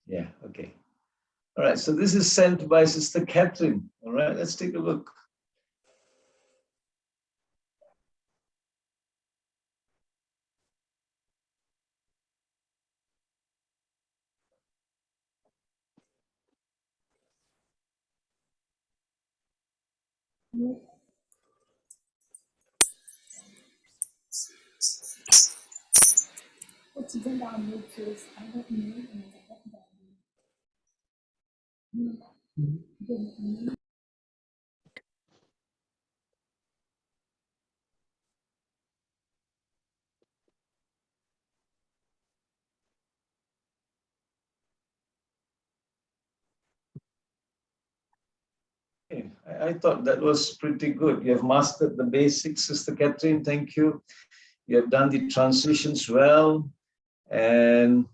Yeah, okay. All right, so this is sent by Sister Catherine. All right, let's take a look. Okay, I thought that was pretty good. You have mastered the basics, Sister Catherine. Thank you. You have done the transitions well. And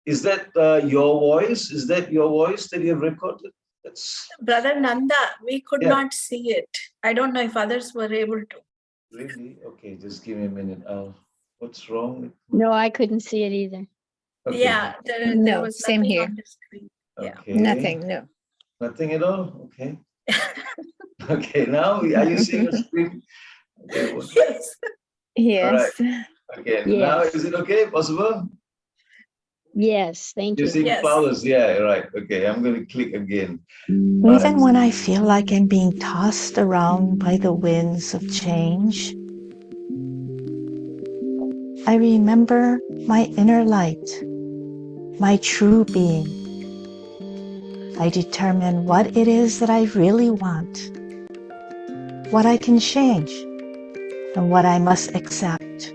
is that your voice? Is that your voice that you have recorded? That's Brother Nanda, we could Yeah. not see it. I don't know if others were able to. really okay. Just give me a minute. What's wrong? No, I couldn't see it either. Okay. Yeah, there No, was same nothing here. on the screen. Yeah. Okay. Nothing, no. Nothing at all. Okay. Okay. Now, are you seeing a screen? Okay. Yes. Yes. Okay. Yes. Now, is it okay? Possible? Yes, thank You're you. seeing Yes. flowers. Yeah. Right. Okay. I'm going to click again. Even when I feel like I'm being tossed around by the winds of change, I remember my inner light, my true being. I determine what it is that I really want, what I can change, and what I must accept,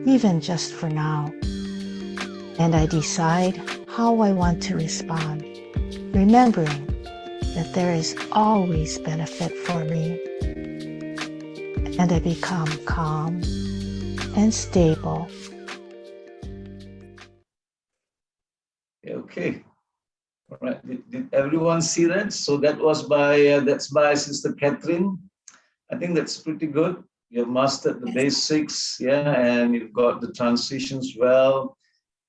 even just for now. And I decide how I want to respond, remembering that there is always benefit for me. And I become calm and stable. Okay. All right. Did everyone see that? So that was that's by Sister Catherine. I think that's pretty good. You have mastered the basics, yeah, and you've got the transitions well,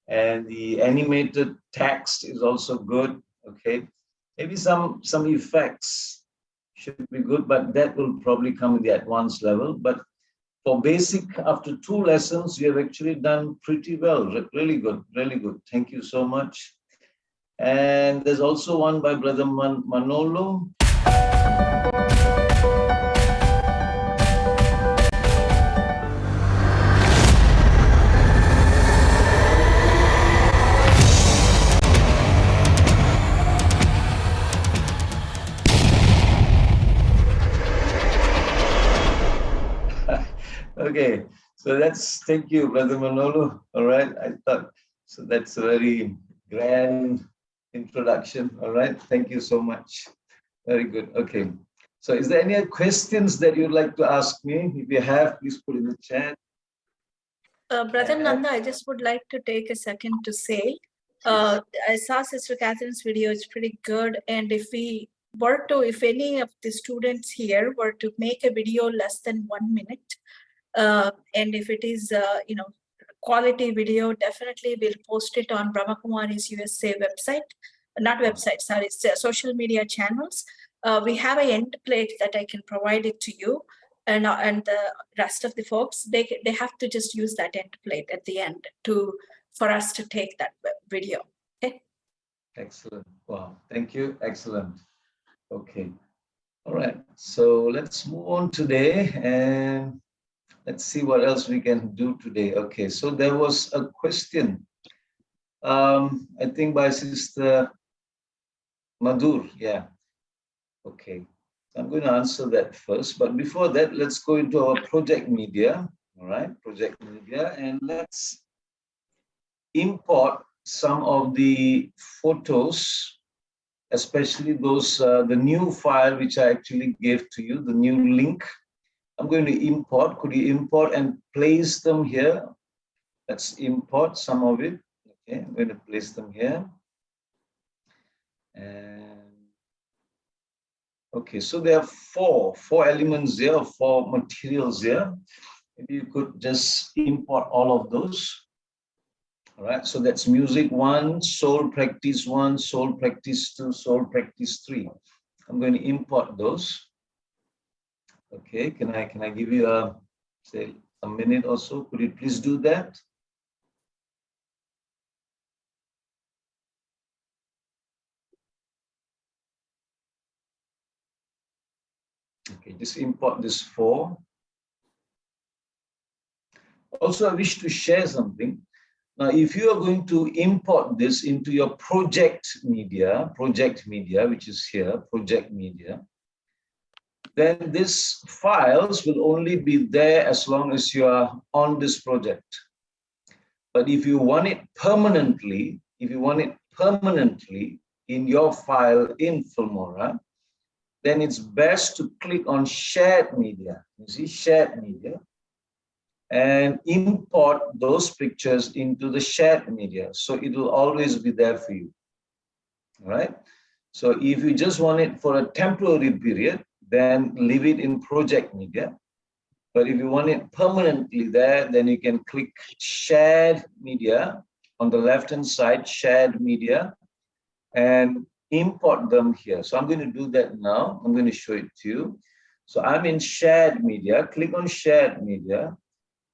and the animated text is also good. Okay, maybe some effects should be good, but that will probably come in the advanced level. But for basic, after 2 lessons, you have actually done pretty well. Really good, really good. Thank you so much. And there's also one by Brother Manolo. Okay, so thank you, Brother Manolo. All right, I thought, so that's a very grand introduction. All right, thank you so much. Very good. Okay, so is there any questions that you'd like to ask me? If you have, please put in the chat. Brother Nanda, I just would like to take a second to say, I saw Sister Catherine's video, it's pretty good. And if any of the students here were to make a video less than 1 minute, and if it is, quality video, definitely we'll post it on Brahmakumari's USA website, not website, sorry, it's social media channels. We have a end plate that I can provide it to you. And the rest of the folks, they have to just use that end plate at the end for us to take that video. Okay. Excellent. Wow. Thank you. Excellent. Okay. All right. So let's move on today and let's see what else we can do today. Okay. So there was a question, I think by Sister Madhur. Yeah. Okay. I'm going to answer that first, but before that, let's go into our project media. All right, project media, and let's import some of the photos, especially those, the new file which I actually gave to you, the new link. I'm going to import. Could you import and place them here? Let's import some of it. Okay, I'm going to place them here. And okay, so there are four elements here, 4 materials here. Maybe you could just import all of those. All right, so that's music 1, soul practice 1, soul practice 2, soul practice 3. I'm going to import those. Okay, can I give you say a minute or so? Could you please do that? Okay, just import this 4. Also, I wish to share something. Now, if you are going to import this into your project media, which is here, project media, then these files will only be there as long as you are on this project. But if you want it permanently, in your file in Filmora, then it's best to click on shared media. You see, shared media, and import those pictures into the shared media. So it will always be there for you. All right. So if you just want it for a temporary period, then leave it in project media. But if you want it permanently there, then you can click shared media on the left-hand side, shared media, and import them here. So I'm going to do that now. I'm going to show it to you. So I'm in shared media. Click on shared media,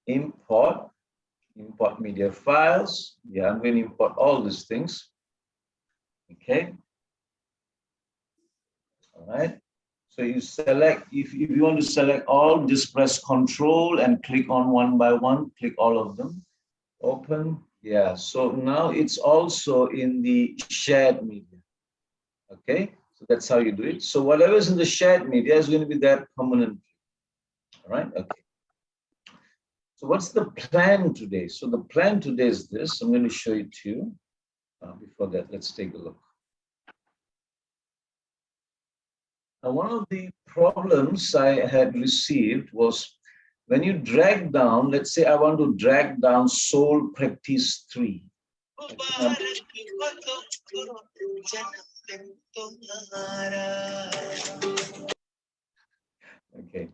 import media files. Yeah, I'm going to import all these things. Okay. All right. So you select, if you want to select all, just press Control and click on one by one, click all of them. Open. Yeah, so now it's also in the shared media. Okay, so that's how you do it. So whatever's in the shared media is going to be there permanently. All right, okay. So what's the plan today? So the plan today is this. I'm going to show it to you. Before that, let's take a look. Now, one of the problems I had received was when you drag down, let's say I want to drag down soul practice 3. Okay,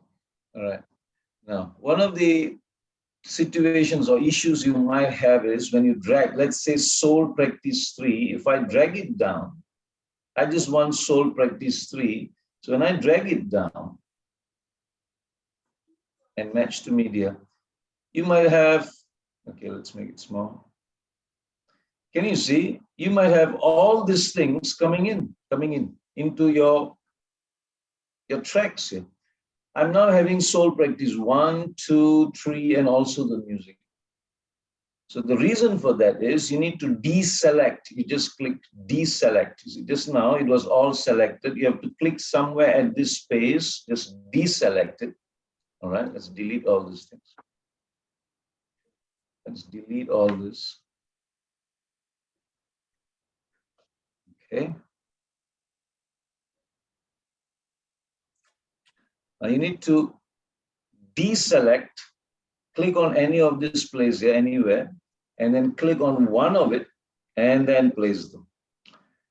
all right. Now, one of the situations or issues you might have is when you drag, let's say soul practice 3, if I drag it down, I just want soul practice 3. So when I drag it down and match to media, you might have, okay, let's make it small. Can you see? You might have all these things coming in into your tracks here. I'm now having soul practice 1, 2, 3, and also the music. So the reason for that is you need to deselect. You just click deselect. You see, just now it was all selected. You have to click somewhere at this space, just deselect it. All right, let's delete all these things. Let's delete all this. Okay. Now you need to deselect, click on any of this place here, anywhere, and then click on one of it and then place them.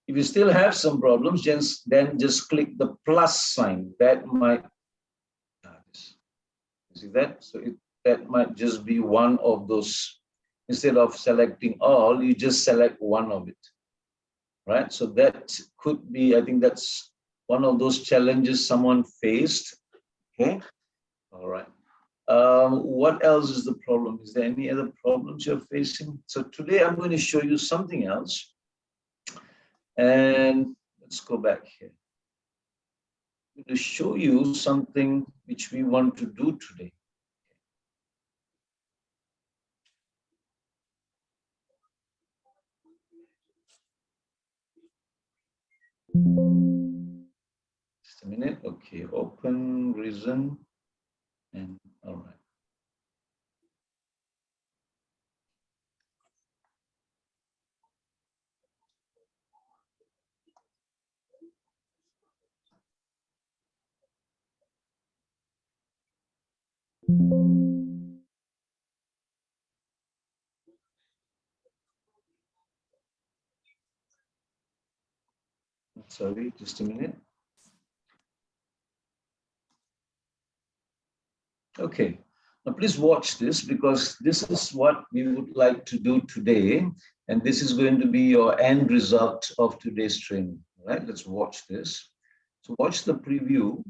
If you still have some problems, then just click the plus sign. That might, see that? So that might just be one of those. Instead of selecting all, you just select one of it, right? So that could be, I think that's one of those challenges someone faced. Okay, all right. What else is the problem? Is there any other problems you're facing? So today I'm going to show you something else. And let's go back here. I'm going to show you something which we want to do today. Just a minute. Okay, open, reason, and all right. Sorry, just a minute. Okay, Now, please watch this because this is what we would like to do today. And this is going to be your end result of today's training. All right, let's watch this. So watch the preview.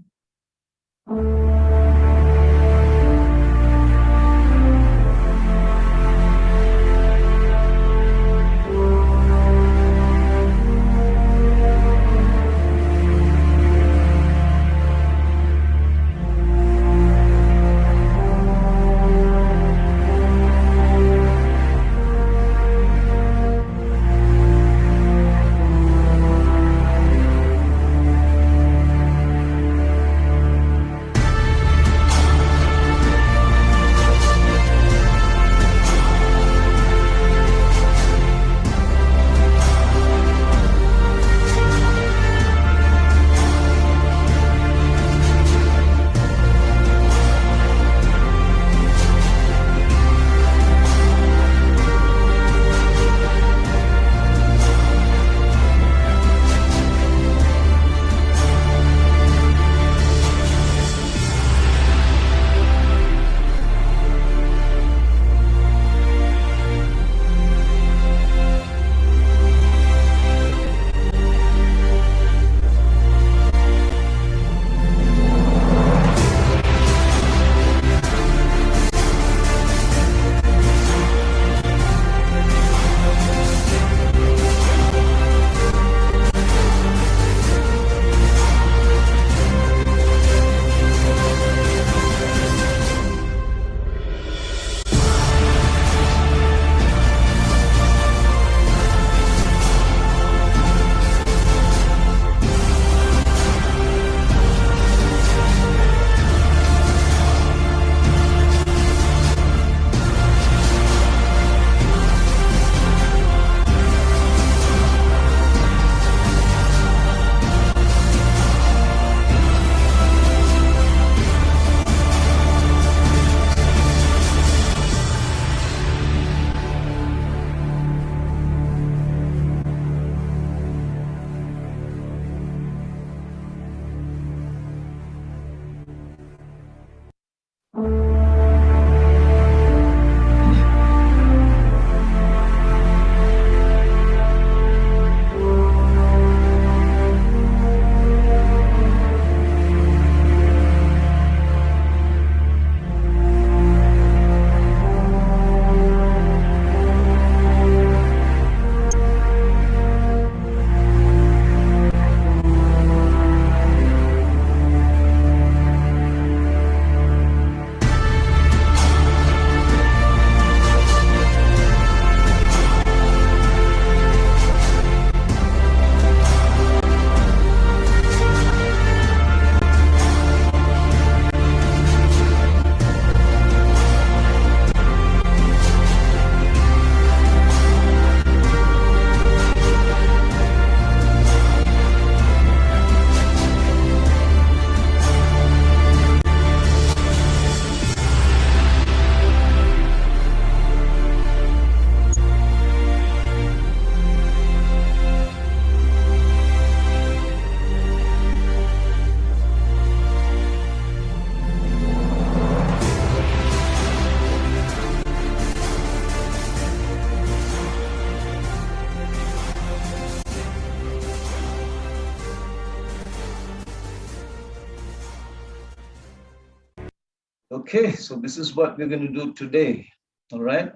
Okay, so this is what we're going to do today. All right.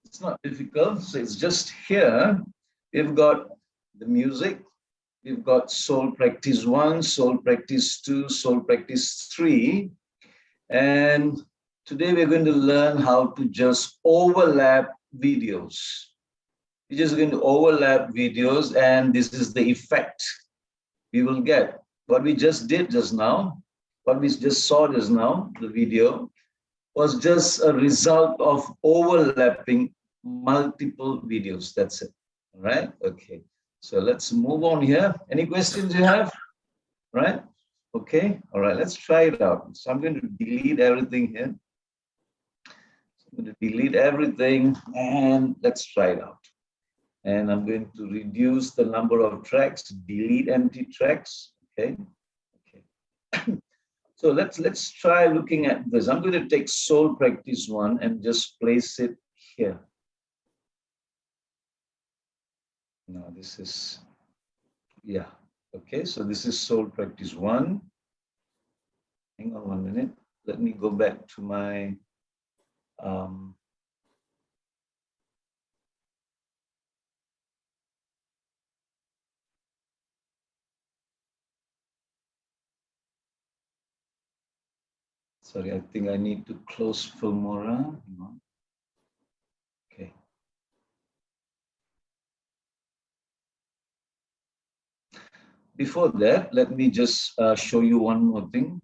It's not difficult. So it's just here. We've got the music. We've got soul practice 1, soul practice 2, soul practice 3. And today we're going to learn how to just overlap videos. We're just going to overlap videos, and this is the effect we will get. What we just did just now, what we just saw just now, the video, was just a result of overlapping multiple videos. That's it. All right. Okay. So let's move on here. Any questions you have? Right? Okay. All right. Let's try it out. So I'm going to delete everything here. So I'm going to delete everything and let's try it out. And I'm going to reduce the number of tracks, delete empty tracks. Okay. Okay. So let's try looking at this. I'm going to take soul practice 1 and just place it here. Now this is, yeah, okay. So this is soul practice 1. Hang on 1 minute. Let me go back to my sorry, I think I need to close Filmora. Hang on. Okay. Before that, let me just show you one more thing.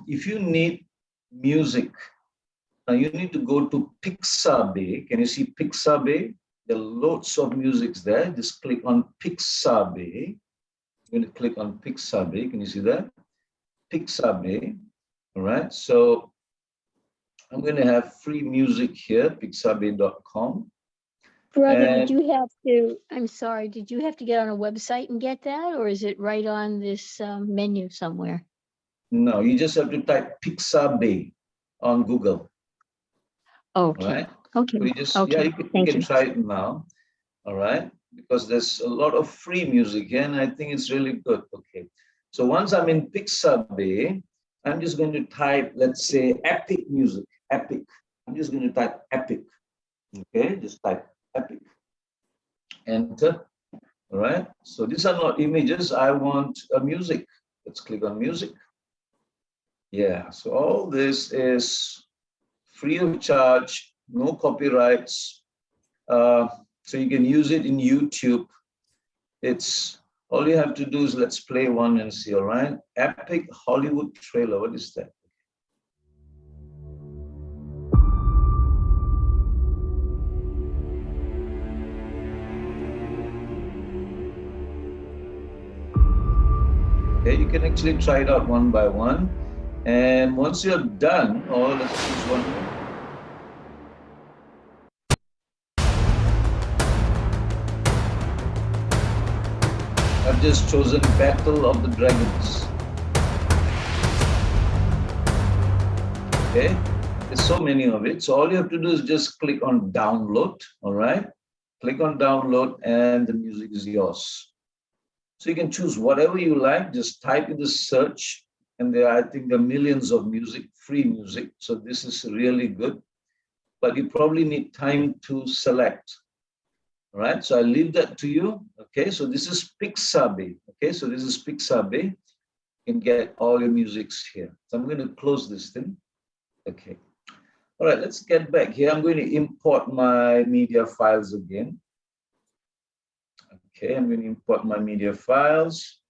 If you need music, you need to go to Pixabay. Can you see Pixabay? There are loads of musics there. Just click on Pixabay. I'm going to click on Pixabay. Can you see that? Pixabay. All right. So I'm going to have free music here, pixabay.com. Brother, And did you have to, I'm sorry, did you have to get on a website and get that? Or is it right on this menu somewhere? no, you just have to type Pixabay on Google. Okay. All right. Okay. So you just, Okay. yeah, you can try it now. All right. Because there's a lot of free music here, and I think it's really good. Okay. So once I'm in Pixabay, I'm just going to type, let's say, epic music. Epic. I'm just going to type epic. Okay. Just type epic. Enter. All right. So these are not images. I want a music. Let's click on music. Yeah. So all this is free of charge, no copyrights. So you can use it in YouTube. It's all you have to do is let's play one and see. All right. Epic Hollywood trailer. What is that? Okay, you can actually try it out one by one. And once you're done, or let's choose one more. I've just chosen Battle of the Dragons. Okay, there's so many of it. So all you have to do is just click on download. All right, click on download and the music is yours. So you can choose whatever you like, just type in the search. And there, I think there are millions of music, free music. So this is really good, but you probably need time to select. All right, so I leave that to you. Okay, so this is Pixabay. Okay, so this is Pixabay. You can get all your musics here. So I'm going to close this thing. Okay. All right, let's get back here. I'm going to import my media files again. Okay, I'm going to import my media files.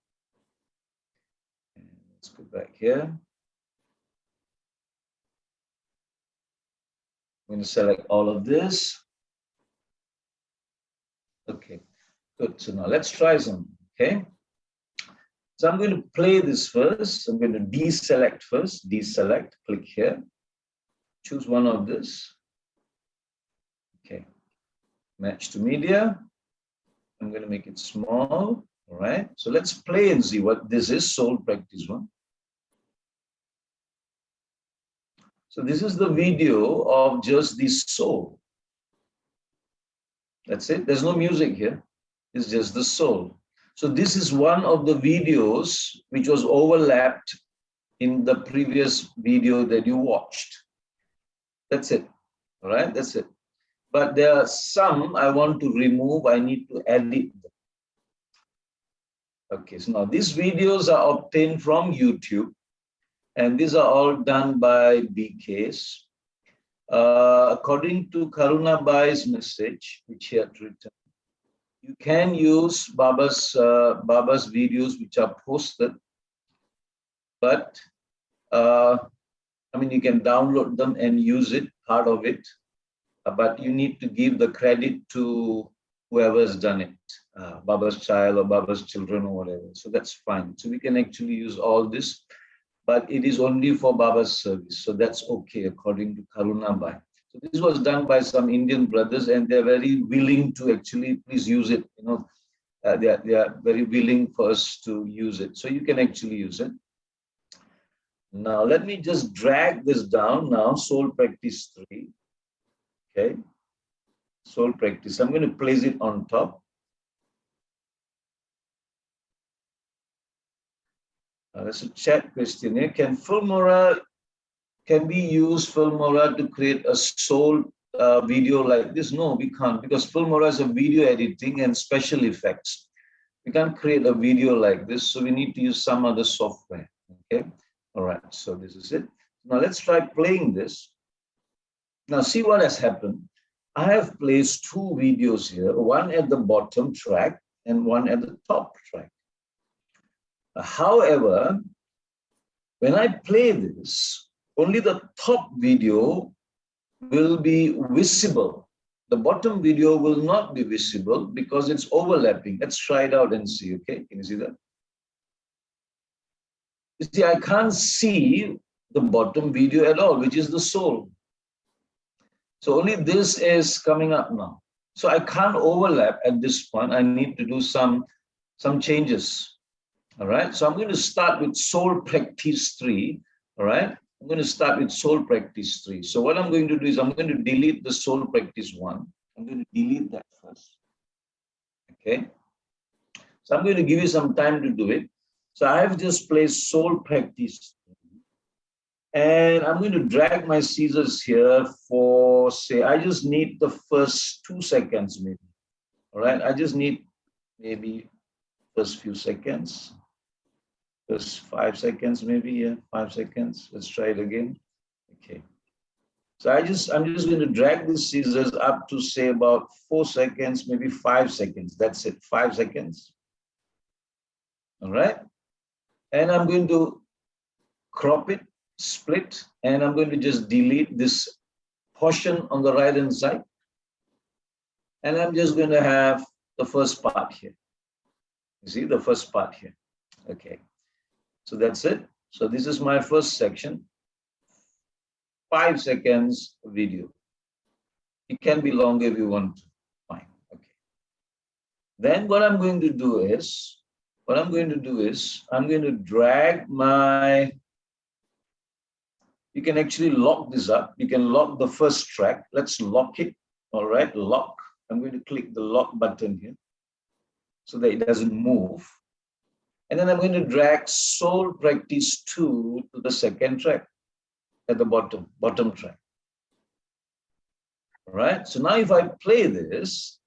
And let's go back here. I'm going to select all of this. Okay, good. So now let's try some. Okay. So I'm going to play this first. I'm going to deselect first. Deselect, click here. Choose one of this. Okay. Match to media. I'm going to make it small. All right. So let's play and see what this is. Soul practice 1. So this is the video of just the soul. That's it. There's no music here. It's just the soul. So this is one of the videos which was overlapped in the previous video that you watched. That's it. All right. That's it. But there are some I want to remove. I need to edit them. Okay, so now these videos are obtained from YouTube, and these are all done by BKs. According to Karunabai's message, which he had written, you can use Baba's videos which are posted, but I mean, you can download them and use it, part of it, but you need to give the credit to whoever's done it, Baba's child or Baba's children or whatever. So that's fine. So we can actually use all this, but it is only for Baba's service. So that's okay, according to Karunabai. So this was done by some Indian brothers, and they're very willing to actually please use it. You know, they are very willing for us to use it. So you can actually use it. Now, let me just drag this down now, soul practice 3. Okay. Soul practice. I'm going to place it on top. There's a chat question here. Can we use Filmora to create a soul video like this? No, we can't, because Filmora is a video editing and special effects. We can't create a video like this, so we need to use some other software. Okay. All right. So this is it. Now let's try playing this. Now see what has happened. I have placed 2 videos here, one at the bottom track and one at the top track. However, when I play this, only the top video will be visible. The bottom video will not be visible because it's overlapping. Let's try it out and see, okay? Can you see that? You see, I can't see the bottom video at all, which is the soul. So only this is coming up now. So I can't overlap at this point. I need to do some changes. All right. So I'm going to start with soul practice 3. All right. I'm going to start with soul practice 3. So what I'm going to do is I'm going to delete the soul practice 1. I'm going to delete that first. Okay. So I'm going to give you some time to do it. So I have just placed soul practice 3. And I'm going to drag my scissors here for, say, I just need the first 2 seconds maybe. All right. I just need maybe first few seconds. Just 5 seconds, maybe, yeah, 5 seconds. Let's try it again. Okay. So I'm just going to drag the scissors up to, say, about 4 seconds, maybe 5 seconds. That's it, 5 seconds. All right. And I'm going to crop it, split, and I'm going to just delete this portion on the right-hand side. And I'm just going to have the first part here. You see the first part here. Okay. So that's it. So this is my first section. 5 seconds video. It can be longer if you want to. Fine. Okay. Then what I'm going to do is, I'm going to drag my, you can actually lock this up. You can lock the first track. Let's lock it. All right, lock. I'm going to click the lock button here so that it doesn't move. And then I'm going to drag soul practice 2 to the second track at the bottom track. All right. So now if I play this,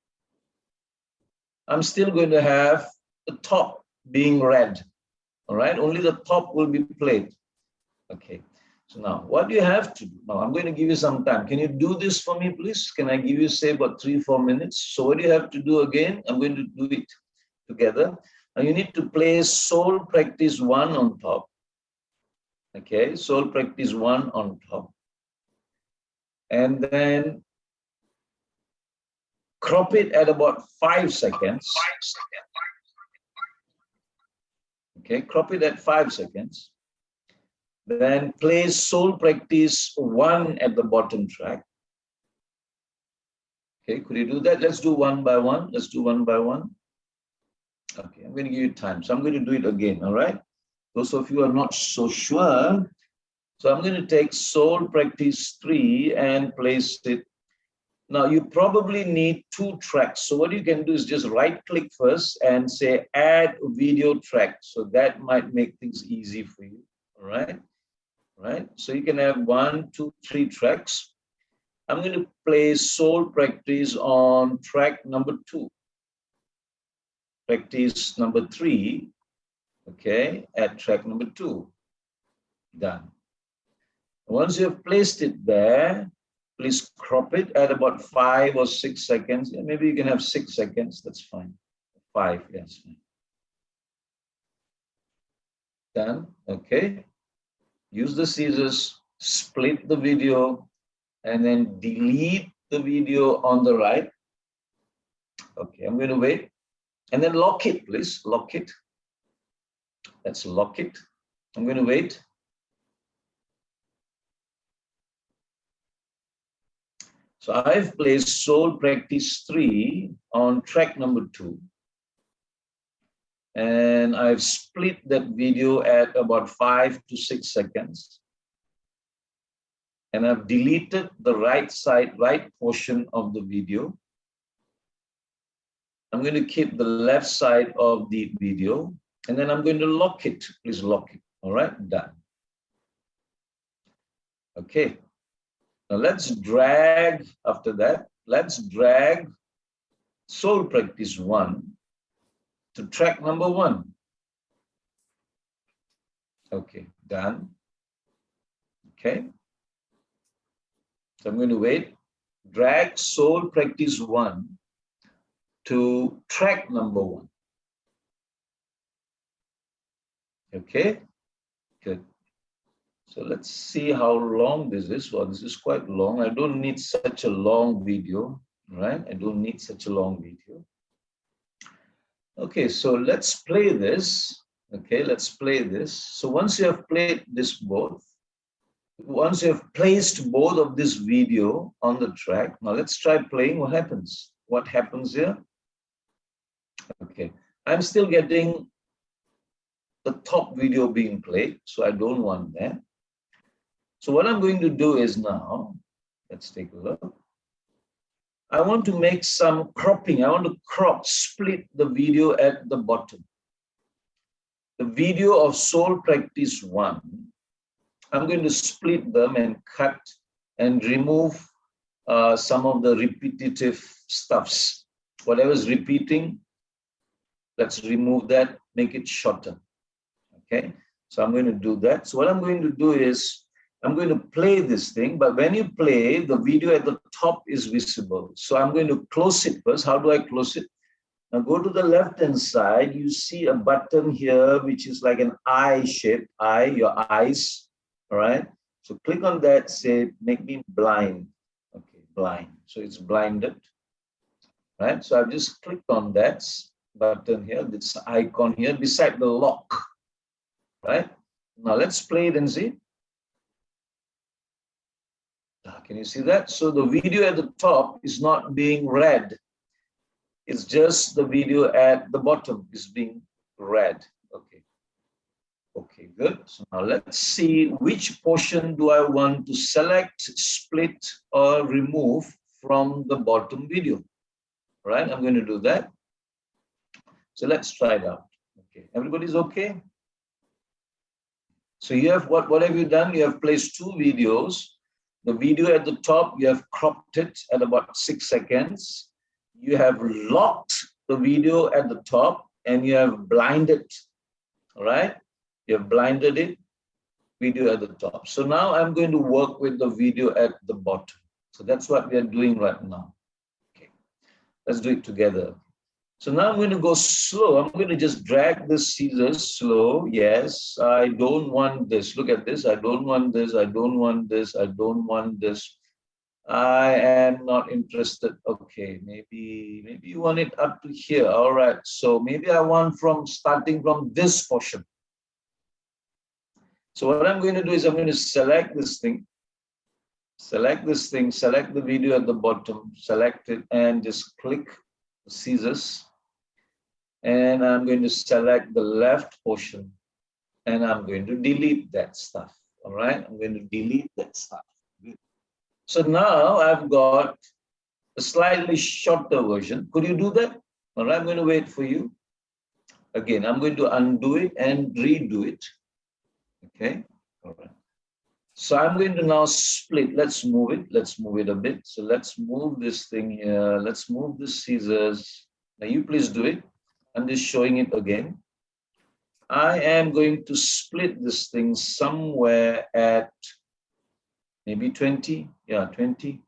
I'm still going to have the top being red. All right. Only the top will be played. Okay. So now what do you have to do? Now I'm going to give you some time. Can you do this for me, please? Can I give you, say, about 3-4 minutes? So what do you have to do again? I'm going to do it together. Now you need to place soul practice 1 on top. Okay, soul practice 1 on top. And then crop it at about 5 seconds. Okay, crop it at 5 seconds. Then place soul practice 1 at the bottom track. Okay, could you do that? Let's do one by one. Let's do one by one. Okay, I'm going to give you time. So I'm going to do it again, all right? Those of you who are not so sure. So I'm going to take soul practice 3 and place it. Now you probably need 2 tracks. So what you can do is just right click first and say add video track. So that might make things easy for you, all right? All right, so you can have 1, 2, 3 tracks. I'm going to place soul practice on track number 2. Practice number 3, okay, at track number 2. Done. Once you have placed it there, please crop it at about 5 or 6 seconds. Yeah, maybe you can have 6 seconds, that's fine. 5, yes. Done, okay. Use the scissors, split the video, and then delete the video on the right. Okay, I'm going to wait. And then lock it, please, lock it. Let's lock it. I'm going to wait. So I've placed soul practice 3 on track number 2. And I've split that video at about 5 to 6 seconds. And I've deleted the right portion of the video. I'm going to keep the left side of the video, and then I'm going to lock it. Please lock it. All right, done. Okay. Now let's drag, after that, let's drag Soul Practice 1 to track number 1. Okay, done. Okay. So I'm going to wait. Drag Soul Practice 1 to track number 1. Okay, good. So let's see how long this is. Well, this is quite long. I don't need such a long video, right? I don't need such a long video. Okay, so let's play this. Okay, let's play this. So once you have played this both, once you have placed both of this video on the track, now let's try playing. What happens? What happens here? Okay, I'm still getting the top video being played, so I don't want that. So what I'm going to do is now, let's take a look. I want to make some cropping. I want to split the video at the bottom. The video of Soul Practice 1, I'm going to split them and cut and remove some of the repetitive stuffs. Whatever's repeating, let's remove that, make it shorter. Okay, so I'm going to do that. So what I'm going to do is, I'm going to play this thing, but when you play, the video at the top is visible. So I'm going to close it first. How do I close it? Now go to the left-hand side, you see a button here, which is like an eye shape, your eyes, all right? So click on that, say, make me blind. Okay, blind. So it's blinded, right? So I've just clicked on that button here, this icon here, beside the lock, right? Now let's play it and see. Can you see that? So the video at the top is not being read. It's just the video at the bottom is being read. Okay. Okay, good. So now let's see which portion do I want to select, split, or remove from the bottom video. All right, I'm going to do that. So let's try it out. Okay, everybody's okay? So you have what have you done? You have placed 2 videos. The video at the top, you have cropped it at about 6 seconds. You have locked the video at the top and you have blinded, all right? You have blinded it, video at the top. So now I'm going to work with the video at the bottom. So that's what we are doing right now. Okay, let's do it together. So now I'm going to go slow. I'm going to just drag the scissors slow. Yes, I don't want this. Look at this. I don't want this. I don't want this. I don't want this. I am not interested. Okay, maybe you want it up to here. All right. So maybe I want starting from this portion. So what I'm going to do is I'm going to select this thing. Select this thing. Select the video at the bottom. Select it and just click the scissors. And I'm going to select the left portion and I'm going to delete that stuff. All right, I'm going to delete that stuff. Good. So now I've got a slightly shorter version. Could you do that? All right, I'm going to wait for you. Again, I'm going to undo it and redo it. Okay, all right. So I'm going to now split. Let's move it. Let's move it a bit. So let's move this thing here. Let's move the scissors. Now you please do it. I'm just showing it again. I am going to split this thing somewhere at maybe 20. Yeah, 20,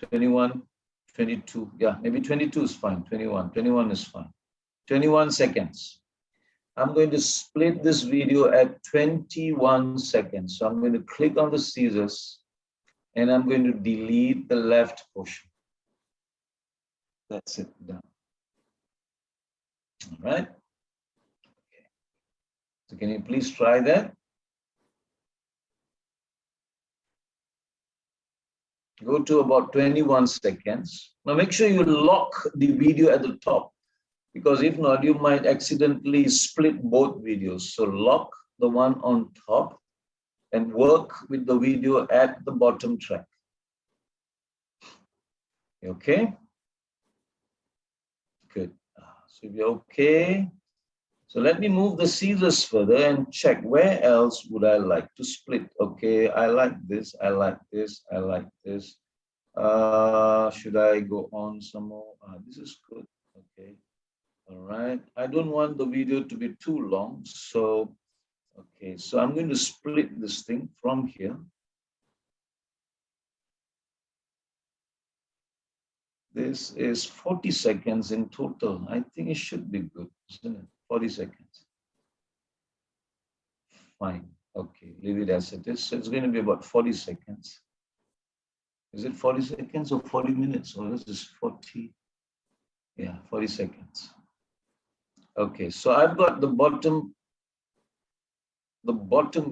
21, 22. Yeah, maybe 22 is fine. 21 is fine. 21 seconds. I'm going to split this video at 21 seconds. So I'm going to click on the scissors and I'm going to delete the left portion. That's it, done. All right. Okay. So can you please try that? Go to about 21 seconds. Now make sure you lock the video at the top. because if not, you might accidentally split both videos. So lock the one on top and work with the video at the bottom track. Okay? Good. So you're okay. So let me move the scissors further and check where else would I like to split. Okay, I like this, I like this, I like this. Should I go on some more? This is good. Okay. All right. I don't want the video to be too long. So, okay. So I'm going to split this thing from here. This is 40 seconds in total. I think it should be good, isn't it? 40 seconds. Fine. Okay. Leave it as it is. So it's going to be about 40 seconds. Is it 40 seconds or 40 minutes? Or this is 40? Yeah, 40 seconds. Okay. So I've got the bottom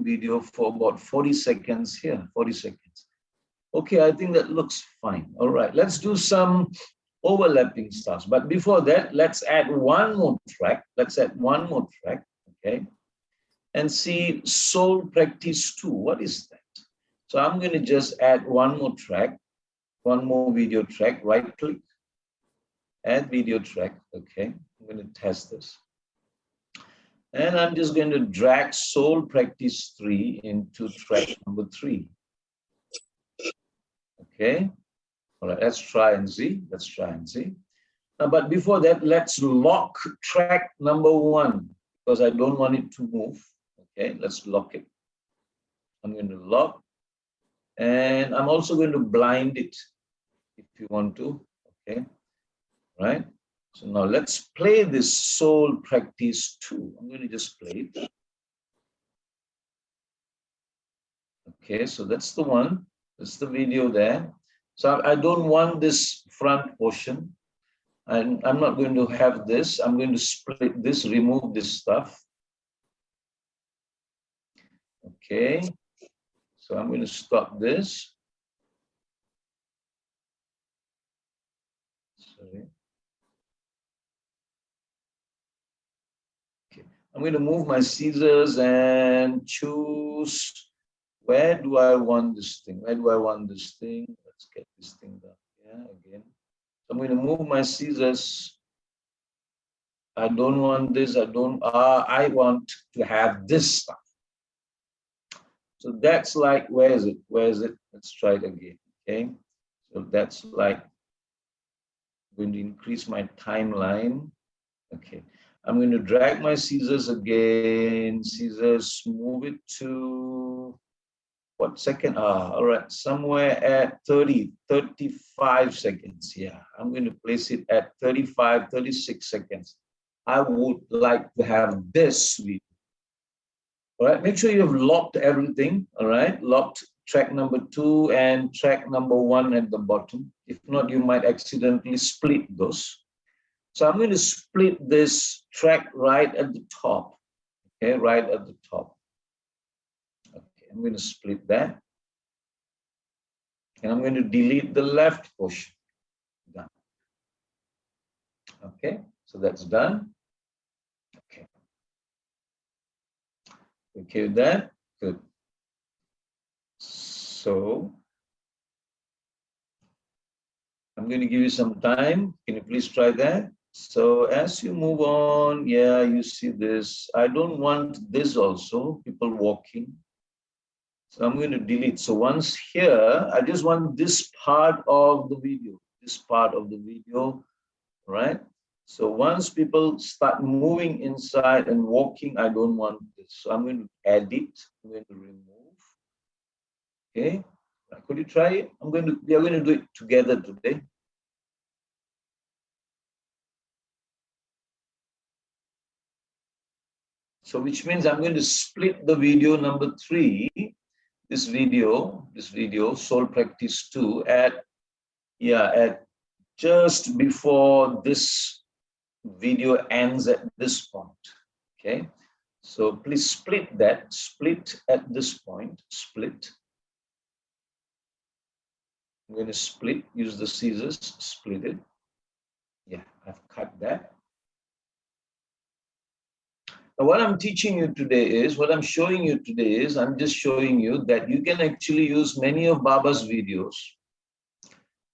video for about 40 seconds here, 40 seconds. Okay, I think that looks fine. All right, let's do some overlapping stuff. But before that, let's add one more track. Let's add one more track, okay? And see Soul Practice 2. What is that? So I'm going to just add one more track, one more video track, right click, add video track, okay? I'm going to test this. And I'm just going to drag Soul Practice 3 into track number 3. Okay. All right, let's try and see. Let's try and see. But before that, let's lock track number 1 because I don't want it to move. Okay, let's lock it. I'm going to lock. And I'm also going to blind it if you want to. Okay, right? So now let's play this Soul Practice 2. I'm going to just play it. Okay, so that's the one. That's the video there. So I don't want this front portion. I'm not going to have this. I'm going to split this, remove this stuff. Okay. So I'm going to stop this. Sorry. Okay. I'm going to move my scissors and choose where do I want this thing? Where do I want this thing? Let's get this thing done. Yeah, again. So I'm going to move my scissors. I don't want this. I want to have this stuff. So that's like, where is it? Where is it? Let's try it again. Okay. So that's like, I'm going to increase my timeline. Okay. I'm going to drag my scissors again. Scissors, move it to what second? All right. Somewhere at 35 seconds. Yeah. I'm going to place it at 35, 36 seconds. I would like to have this video. All right, make sure you've locked everything. All right, locked track number 2 and track number 1 at the bottom. If not, you might accidentally split those. So I'm going to split this track right at the top. Okay, right at the top. Okay, I'm going to split that. And I'm going to delete the left portion. Done. Okay, so that's done. Okay. Okay with that? Good. So I'm going to give you some time. Can you please try that? So as you move on, yeah, you see this. I don't want this also, people walking. So I'm going to delete. So once here, I just want this part of the video, right? So once people start moving inside and walking, I don't want this. So I'm going to edit, I'm going to remove. Okay, could you try it? We are going to do it together today. So which means I'm going to split the video number 3, this video, Soul Practice 2 at just before this video ends at this point. Okay. So please split at this point, split. I'm going to split, use the scissors, split it. Yeah, I've cut that. Now, what I'm teaching you today is, what I'm showing you today is, I'm just showing you that you can actually use many of Baba's videos.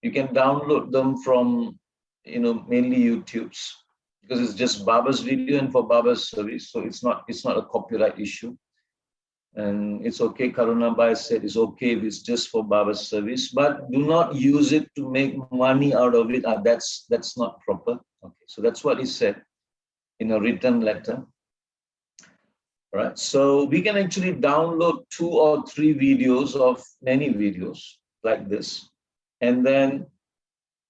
You can download them from, mainly YouTube's, because it's just Baba's video and for Baba's service. So it's not a copyright issue. And it's okay, Karunabai said it's okay if it's just for Baba's service, but do not use it to make money out of it. That's not proper. Okay, so that's what he said in a written letter. All right, so we can actually download 2 or 3 videos of many videos like this, and then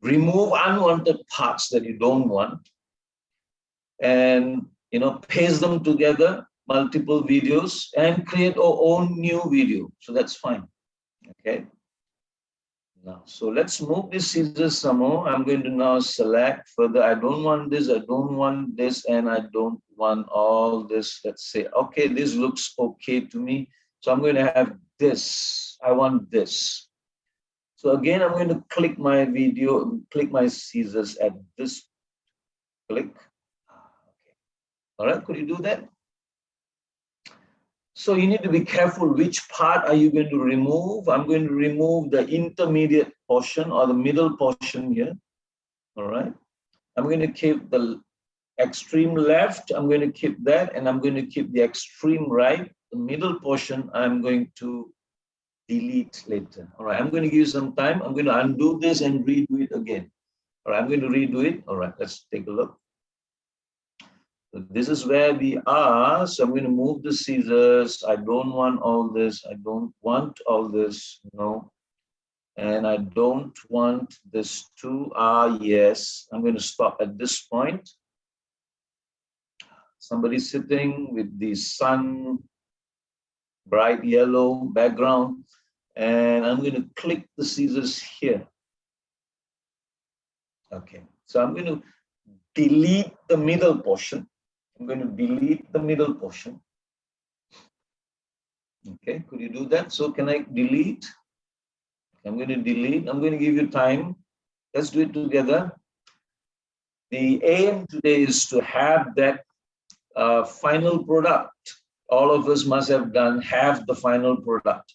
remove unwanted parts that you don't want, and paste them together, multiple videos, and create our own new video. So that's fine. Okay. Now, so let's move this scissors some more. I'm going to now select further. I don't want this, I don't want this, and I don't want all this. Let's say, okay, this looks okay to me. So I'm going to have this. I want this. So again, I'm going to click my video, click my scissors at this click. Okay. All right, could you do that? So you need to be careful which part are you going to remove. I'm going to remove the intermediate portion or the middle portion here. All right. I'm going to keep the extreme left. I'm going to keep that, and I'm going to keep the extreme right. The middle portion I'm going to delete later. All right. I'm going to give you some time. I'm going to undo this and redo it again. All right. I'm going to redo it. All right. Let's take a look. So this is where we are. So I'm going to move the scissors. I don't want all this. I don't want all this. No. And I don't want this too. Yes. I'm going to stop at this point. Somebody sitting with the sun, bright yellow background. And I'm going to click the scissors here. Okay. So I'm going to delete the middle portion. I'm going to delete the middle portion. Okay, could you do that? So can I delete? I'm going to delete. I'm going to give you time. Let's do it together. The aim today is to have that final product. All of us must have the final product.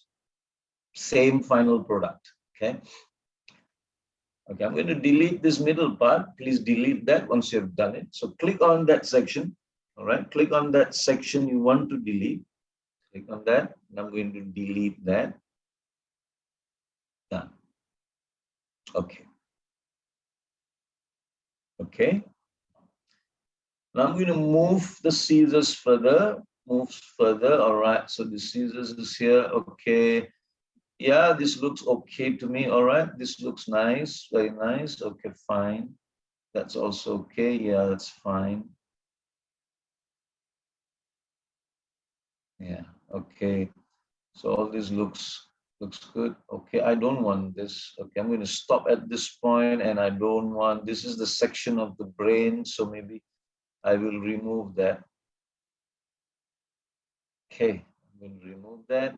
Same final product. Okay. Okay, I'm going to delete this middle part. Please delete that once you've done it. So click on that section. All right, click on that section you want to delete. Click on that, and I'm going to delete that. Done. Okay. Okay. Now I'm going to move the scissors further. Move further. All right. So the scissors is here. Okay. Yeah, this looks okay to me. All right. This looks nice. Very nice. Okay, fine. That's also okay. Yeah, that's fine. Yeah. Okay. So all this looks good. Okay, I don't want this. Okay, I'm going to stop at this point, and I don't want, this is the section of the brain, so maybe I will remove that. Okay, I'm going to remove that.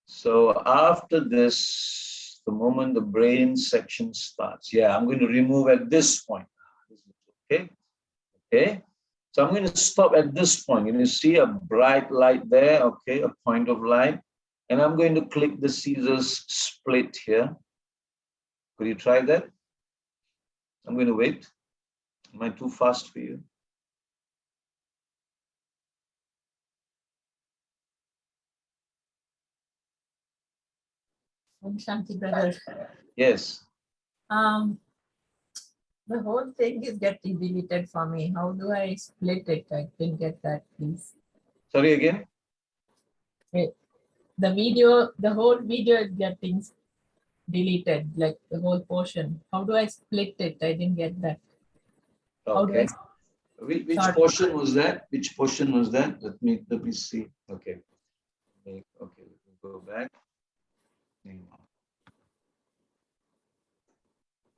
So after this, the moment the brain section starts, yeah, I'm going to remove at this point. Okay, okay. So I'm going to stop at this point. You see a bright light there, okay, a point of light. And I'm going to click the scissors split here. Could you try that? I'm going to wait. Am I too fast for you? Shanti, brother. Yes. The whole thing is getting deleted for me. How do I split it? I didn't get that, please. Sorry again? The video, the whole video is getting deleted, like the whole portion. How do I split it? I didn't get that. Okay. Which portion was that? Which portion was that? Let me see. Okay. Okay, let me go back.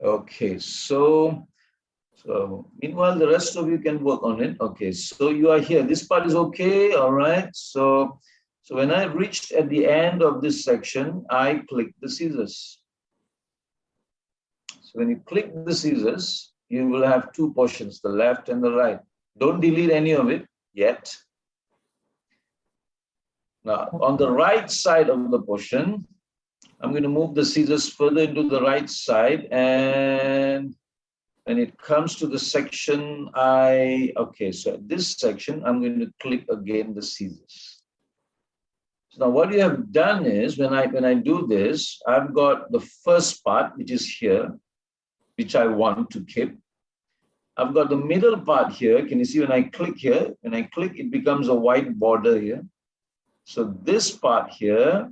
Okay, so meanwhile, the rest of you can work on it. Okay, so you are here. This part is okay, all right. So when I reached at the end of this section, I click the scissors. So when you click the scissors, you will have 2 portions, the left and the right. Don't delete any of it yet. Now, on the right side of the portion, I'm going to move the scissors further into the right side, and when it comes to the section, okay, so this section, I'm going to click again the scissors. So now what you have done is, when I do this, I've got the first part, which is here, which I want to keep. I've got the middle part here. Can you see when I click here? When I click, it becomes a white border here. So this part here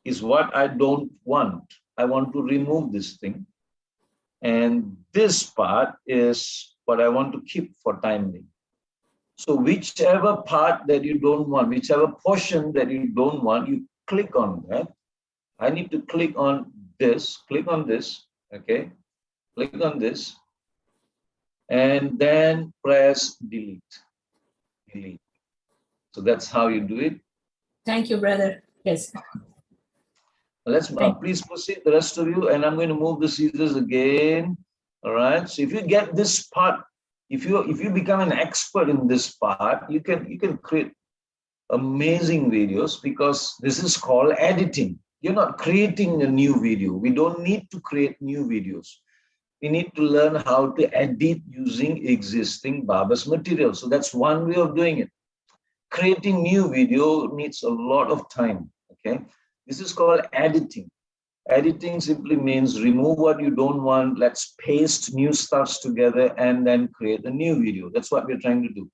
is what I don't want. I want to remove this thing. And this part is what I want to keep for time being. So whichever part that you don't want, whichever portion that you don't want, you click on that. I need to click on this, okay? Click on this, and then press delete. Delete. So that's how you do it. Thank you, brother. Yes. Let's please proceed, the rest of you, and I'm going to move the scissors again. All right. So if you get this part, if you become an expert in this part, you can create amazing videos, because this is called editing. You're not creating a new video. We don't need to create new videos. We need to learn how to edit using existing Baba's material. So that's one way of doing it. Creating new video needs a lot of time. Okay. This is called editing. Editing simply means remove what you don't want, let's paste new stuffs together, and then create a new video. That's what we're trying to do.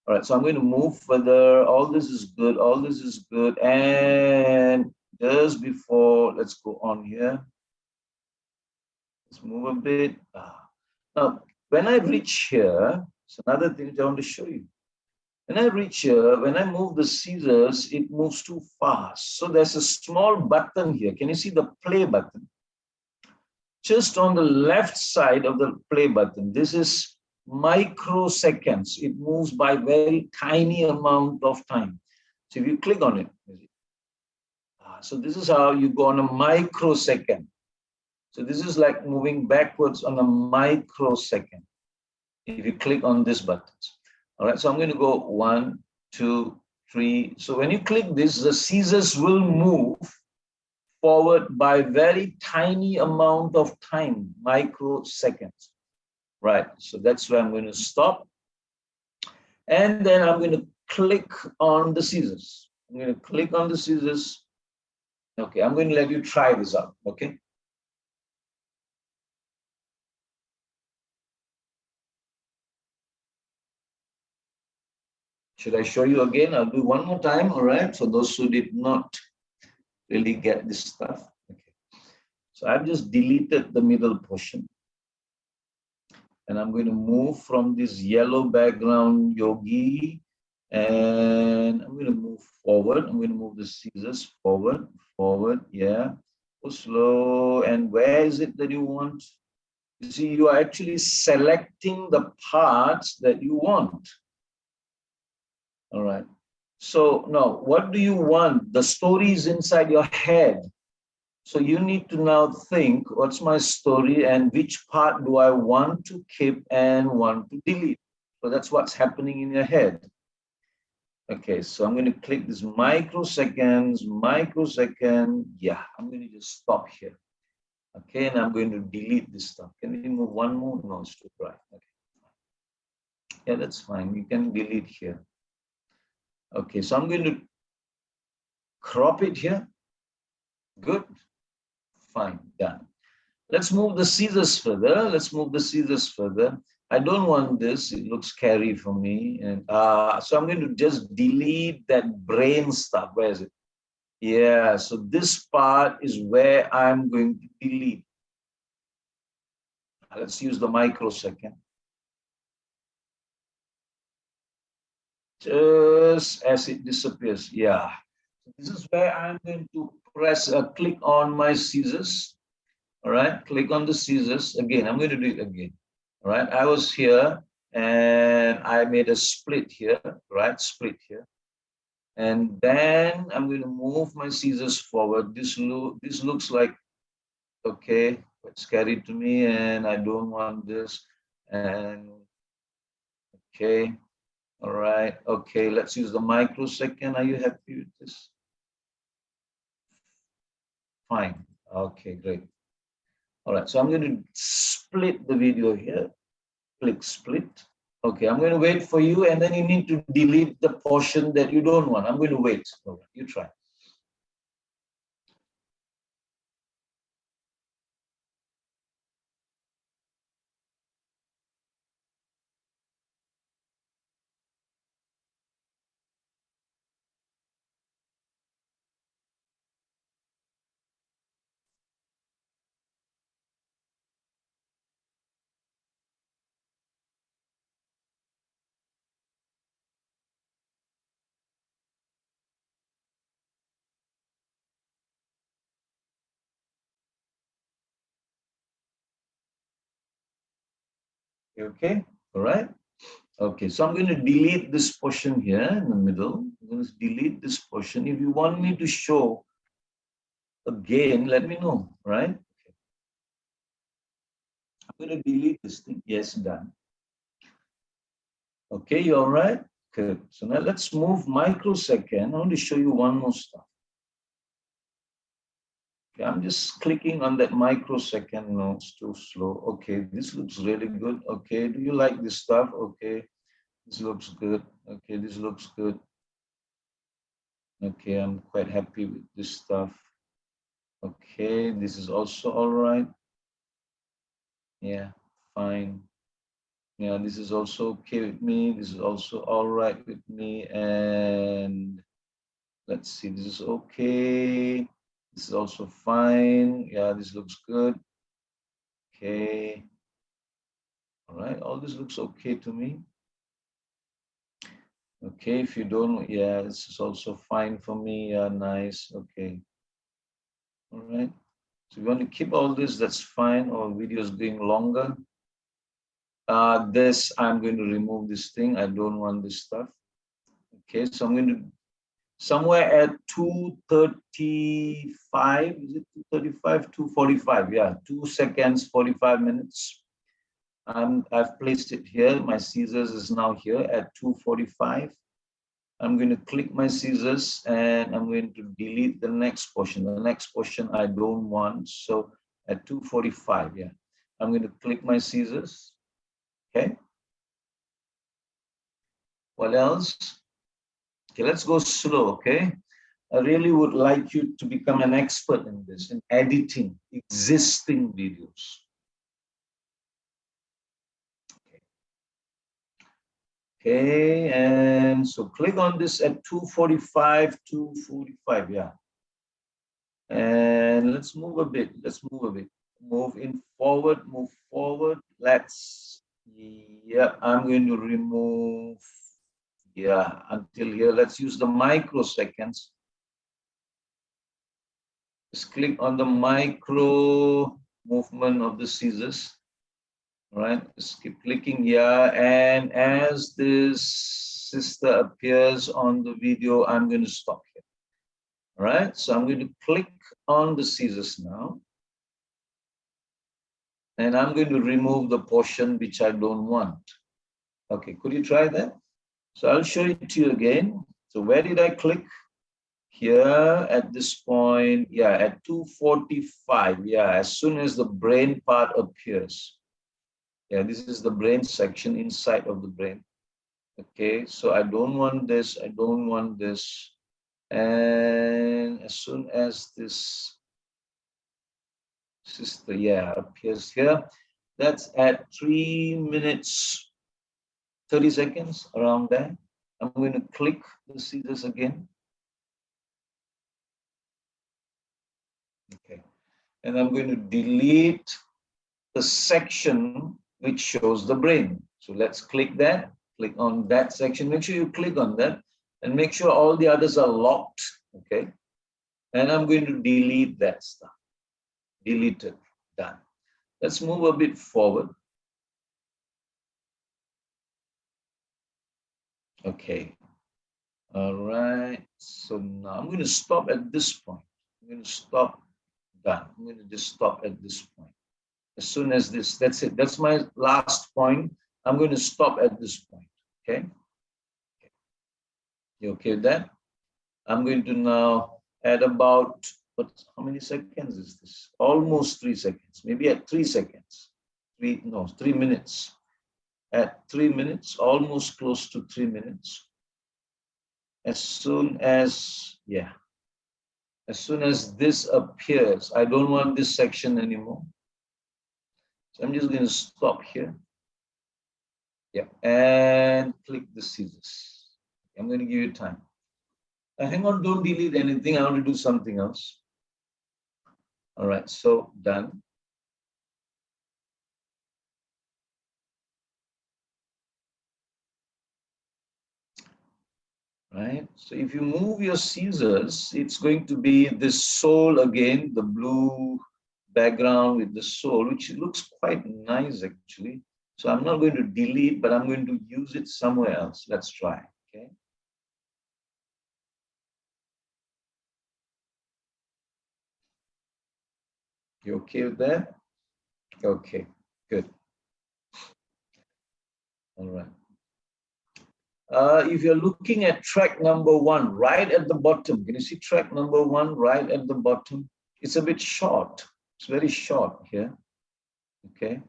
All right, so I'm going to move further. All this is good, all this is good. And just before, let's go on here. Let's move a bit. Now, when I reach here, it's another thing which I want to show you. When I reach here, when I move the scissors, it moves too fast. So there's a small button here. Can you see the play button? Just on the left side of the play button, this is microseconds. It moves by very tiny amount of time. So if you click on it, so this is how you go on a microsecond. So this is like moving backwards on a microsecond if you click on this button. All right, so I'm going to go 1, 2, 3. So when you click this, the scissors will move forward by very tiny amount of time, microseconds. Right, so that's where I'm going to stop. And then I'm going to click on the scissors. I'm going to click on the scissors. Okay, I'm going to let you try this out, okay? Should I show you again? I'll do one more time, all right? For those who did not really get this stuff. Okay. So I've just deleted the middle portion. And I'm going to move from this yellow background yogi, and I'm going to move forward. I'm going to move the scissors forward, yeah. Go slow. And where is it that you want? You see, you are actually selecting the parts that you want. All right. So now, what do you want? The story is inside your head. So you need to now think, what's my story and which part do I want to keep and want to delete? So that's what's happening in your head. Okay, so I'm going to click this microsecond. Yeah, I'm going to just stop here. Okay, and I'm going to delete this stuff. Can we move one more? No, it's too bright. Okay. Yeah, that's fine. You can delete here. Okay, so I'm going to crop it here. Good. Fine, done. Let's move the scissors further. I don't want this. It looks scary for me. And so I'm going to just delete that brain stuff. Where is it? Yeah, so this part is where I'm going to delete. Let's use the microsecond. Just as it disappears. Yeah. This is where I'm going to press click on my scissors. All right, click on the scissors again. I'm going to do it again. All right, I was here and I made a split here, right? Split here. And then I'm going to move my scissors forward. This looks like, okay, quite scary to me, and I don't want this. And okay, All right. Okay, let's use the microsecond. Are you happy with this? Fine. Okay, great. All right, so I'm going to split the video here. Click split. Okay, I'm going to wait for you, and then you need to delete the portion that you don't want. I'm going to wait. All right, you try. Okay, all right. Okay, so I'm going to delete this portion here in the middle. I'm going to delete this portion. If you want me to show again, let me know, right? I'm going to delete this thing. Yes, done. Okay, you all right? Good. So now let's move microsecond. I want to show you one more stuff. Okay, I'm just clicking on that microsecond. No, it's too slow. Okay, this looks really good. Okay, do you like this stuff? Okay, this looks good. Okay, this looks good. Okay, I'm quite happy with this stuff. Okay, this is also all right. Yeah, fine. Yeah, this is also okay with me. This is also all right with me. And let's see, this is okay. This is also fine. Yeah, this looks good. Okay. All right, all this looks okay to me. Okay, if you don't, yeah, this is also fine for me. Yeah, nice. Okay. All right. So if you want to keep all this, that's fine. Our video is going longer. This, I'm going to remove this thing. I don't want this stuff. Okay, so I'm going to somewhere at 2:35. Is it 2:35? 2:45. Yeah, 2 seconds, 45 minutes. I've placed it here. My scissors is now here at 2:45. I'm going to click my scissors and I'm going to delete the next portion. The next portion I don't want. So at 2:45, yeah, I'm going to click my scissors. Okay. What else? Okay, let's go slow. Okay. I really would like you to become an expert in this, in editing existing videos. Okay, and so click on this at 2:45, 2:45, yeah. And let's move a bit, Move in forward, move forward. Yeah, I'm going to remove, yeah, until here. Let's use the microseconds. Just click on the micro movement of the scissors. All right, just keep clicking here. And as this sister appears on the video, I'm going to stop here. All right, so I'm going to click on the scissors now. And I'm going to remove the portion which I don't want. Okay, could you try that? So I'll show it to you again. So where did I click? Here at this point, yeah, at 2:45, yeah, as soon as the brain part appears. Yeah, this is the brain section inside of the brain. Okay, so I don't want this, I don't want this. And as soon as this sister, yeah, appears here, that's at 3 minutes, 30 seconds, around there. I'm going to click the scissors again. Okay, and I'm going to delete the section which shows the brain. So let's click that, click on that section. Make sure you click on that and make sure all the others are locked, okay? And I'm going to delete that stuff. Delete it, done. Let's move a bit forward. Okay, all right. So now I'm going to stop at this point. I'm going to stop, done. I'm going to just stop at this point. As soon as this, that's it. That's my last point. I'm going to stop at this point, okay? You okay with that? I'm going to now add about, how many seconds is this? Almost 3 seconds, maybe at 3 seconds. 3 minutes. At 3 minutes, almost close to 3 minutes. As soon as this appears, I don't want this section anymore. So I'm just going to stop here. Yeah, and click the scissors. I'm going to give you time. Hang on, don't delete anything. I want to do something else. All right, so done. Right, so if you move your scissors, it's going to be this soul again, the blue background with the soul, which looks quite nice actually. So I'm not going to delete, but I'm going to use it somewhere else. Let's try, okay? You okay with that? Okay, good. All right. If you're looking at track number 1, right at the bottom, can you see track number 1 right at the bottom? It's a bit short. It's very short here, okay?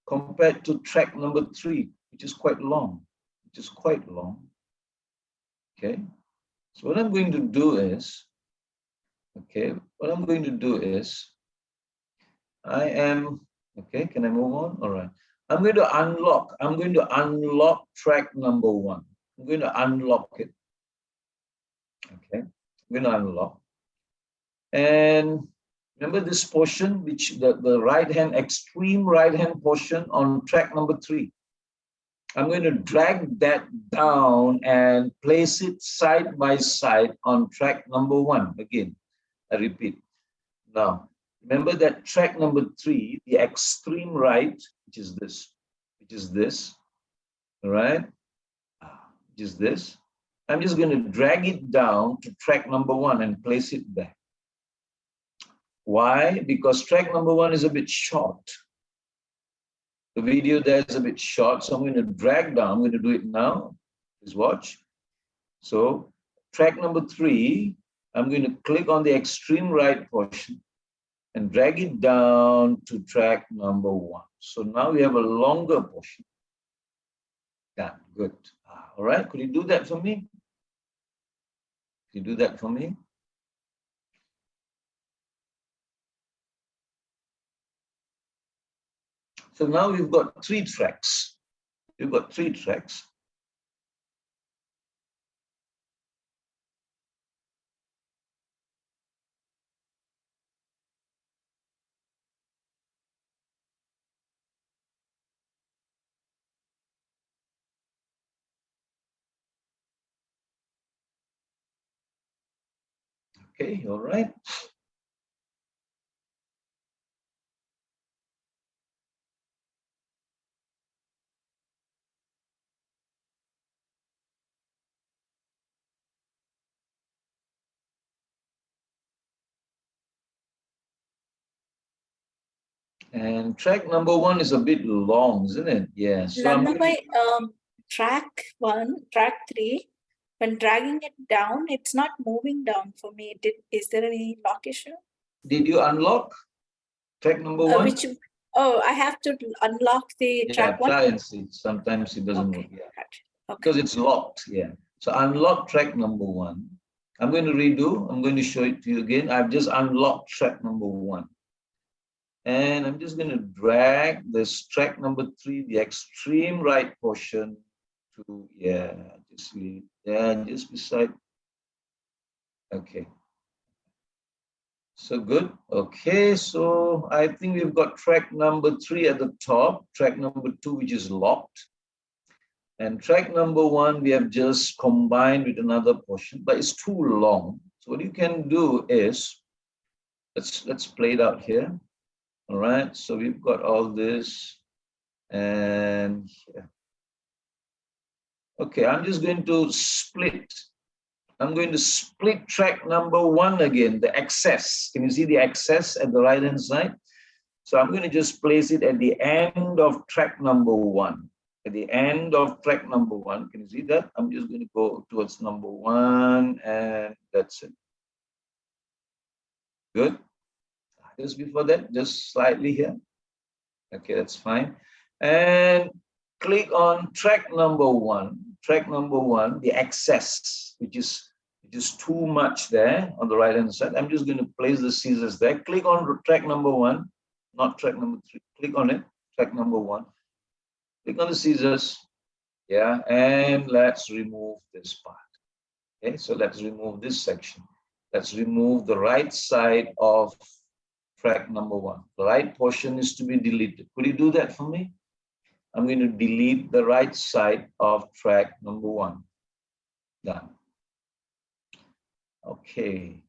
Compared to track number 3, which is quite long, okay? So what I'm going to do is, I am, okay, can I move on? All right. I'm going to unlock track number 1. I'm going to unlock it. Okay, I'm going to unlock. And remember this portion, which the right-hand, extreme right-hand portion on track number 3. I'm going to drag that down and place it side by side on track number 1. Again, I repeat. Now, remember that track number 3, the extreme right, which is this, all right? Which is this. I'm just going to drag it down to track number 1 and place it there. Why? Because track number 1 is a bit short. The video there is a bit short, so I'm going to drag down. I'm going to do it now. Please watch. So track number 3, I'm going to click on the extreme right portion and drag it down to track number 1. So now we have a longer portion. Done. Good. All right. Could you do that for me? Could you do that for me? So now we've got 3 tracks. We've got 3 tracks. Okay, all right. And track number 1 is a bit long, isn't it? Yeah. So Nanda, track 1, track 3, when dragging it down, it's not moving down for me. Is there any lock issue? Did you unlock track number 1? I have to unlock the track 1? Try and see. Sometimes it doesn't work. Yeah. Okay. Because it's locked. Yeah. So unlock track number 1. I'm going to redo. I'm going to show it to you again. I've just unlocked track number 1. And I'm just going to drag this track number 3, the extreme right portion to, just beside. Okay. So good. Okay, so I think we've got track number 3 at the top, track number 2, which is locked. And track number 1, we have just combined with another portion, but it's too long. So what you can do is, let's play it out here. All right, so we've got all this and here. Okay, I'm just going to split. I'm going to split track number 1 again, the excess. Can you see the excess at the right-hand side? So I'm going to just place it at the end of track number 1. at the end of track number 1. Can you see that? I'm just going to go towards number 1 and that's it. Good. Just before that, just slightly here. Okay, that's fine. And click on track number 1. Track number 1, the excess, which is too much there on the right hand side. I'm just going to place the scissors there. Click on track number 1, not track number 3. Click on it, track number 1. Click on the scissors. Yeah, and let's remove this part. Okay, so let's remove this section. Let's remove the right side of track number 1. The right portion is to be deleted. Could you do that for me? I'm going to delete the right side of track number 1. Done. Okay.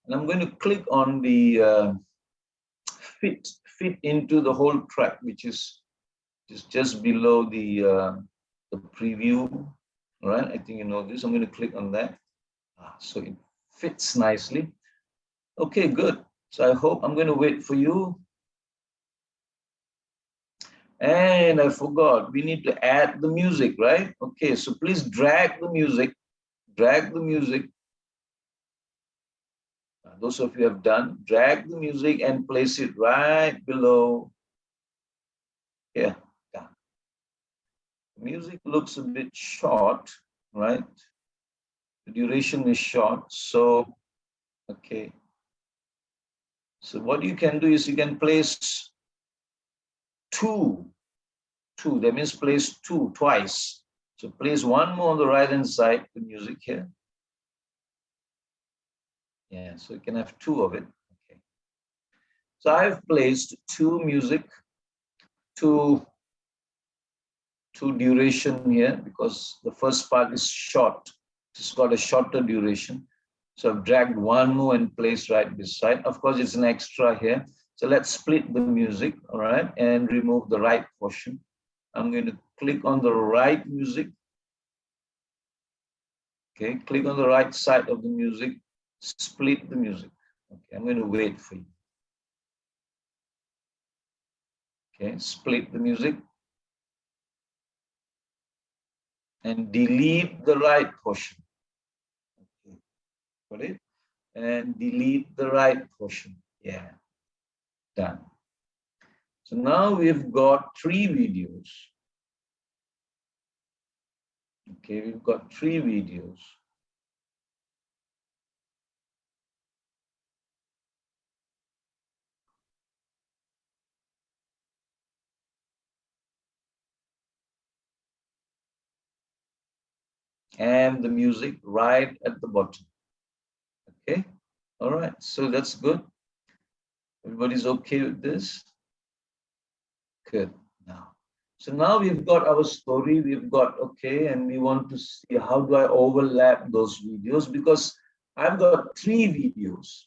And I'm going to click on the fit into the whole track, which is just below the preview. All right, I think you know this. I'm going to click on that. So it fits nicely. Okay, good. So I hope I'm going to wait for you. And I forgot, we need to add the music, right? Okay, so please drag the music. Drag the music. Those of you have done, drag the music and place it right below here. Yeah. Music looks a bit short, right? The duration is short, so okay. So what you can do is you can place two. That means place two twice. So place one more on the right hand side, the music here. Yeah, so you can have 2 of it. Okay. So I've placed 2 music, 2 duration here because the first part is short. It's got a shorter duration. So I've dragged 1 more and placed right beside. Of course, it's an extra here. So let's split the music, all right, and remove the right portion. I'm going to click on the right music. Okay, click on the right side of the music. Split the music. Okay, I'm going to wait for you. Okay, split the music. And delete the right portion. Okay, got it? And delete the right portion. Yeah, done. So now we've got 3 videos. Okay, we've got 3 videos. And the music right at the bottom. Okay, all right, so that's good. Everybody's okay with this? Good. So now we've got our story, we've got, okay, and we want to see how do I overlap those videos, because I've got 3 videos.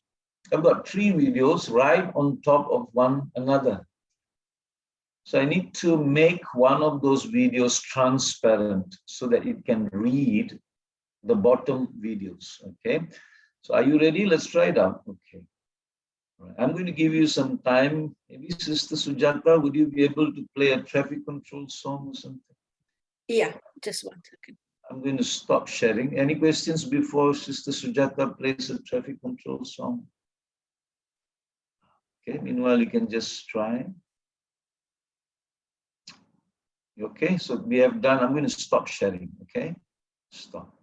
I've got 3 videos right on top of one another. So I need to make one of those videos transparent so that it can read the bottom videos, okay? So are you ready? Let's try it out, okay. Right. I'm going to give you some time. Maybe Sister Sujata, would you be able to play a traffic control song or something? Yeah, just 1 second. I'm going to stop sharing. Any questions before Sister Sujata plays a traffic control song? Okay, meanwhile, you can just try. Okay, so we have done, I'm going to stop sharing, okay? Stop.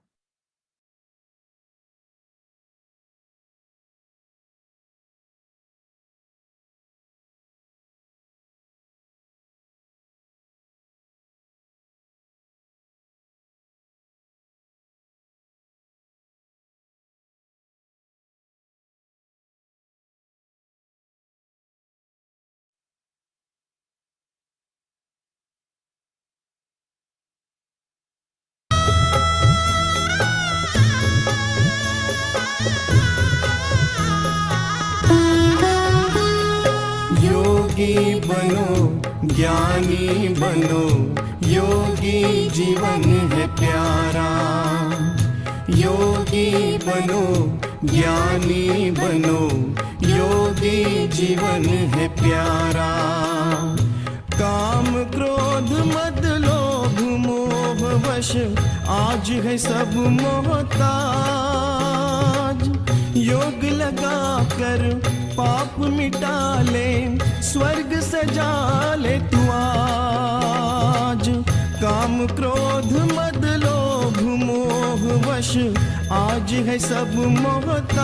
योगी बनो ज्ञानी बनो योगी जीवन है प्यारा योगी बनो ज्ञानी बनो योगी जीवन है प्यारा। काम क्रोध मद लोभ मोह वश आज है सब मोहताज। योग लगा कर पाप मिटा ले स्वर्ग सजा ले तू आज। काम क्रोध मद लोभ मोह वश आज है सब मोहताज।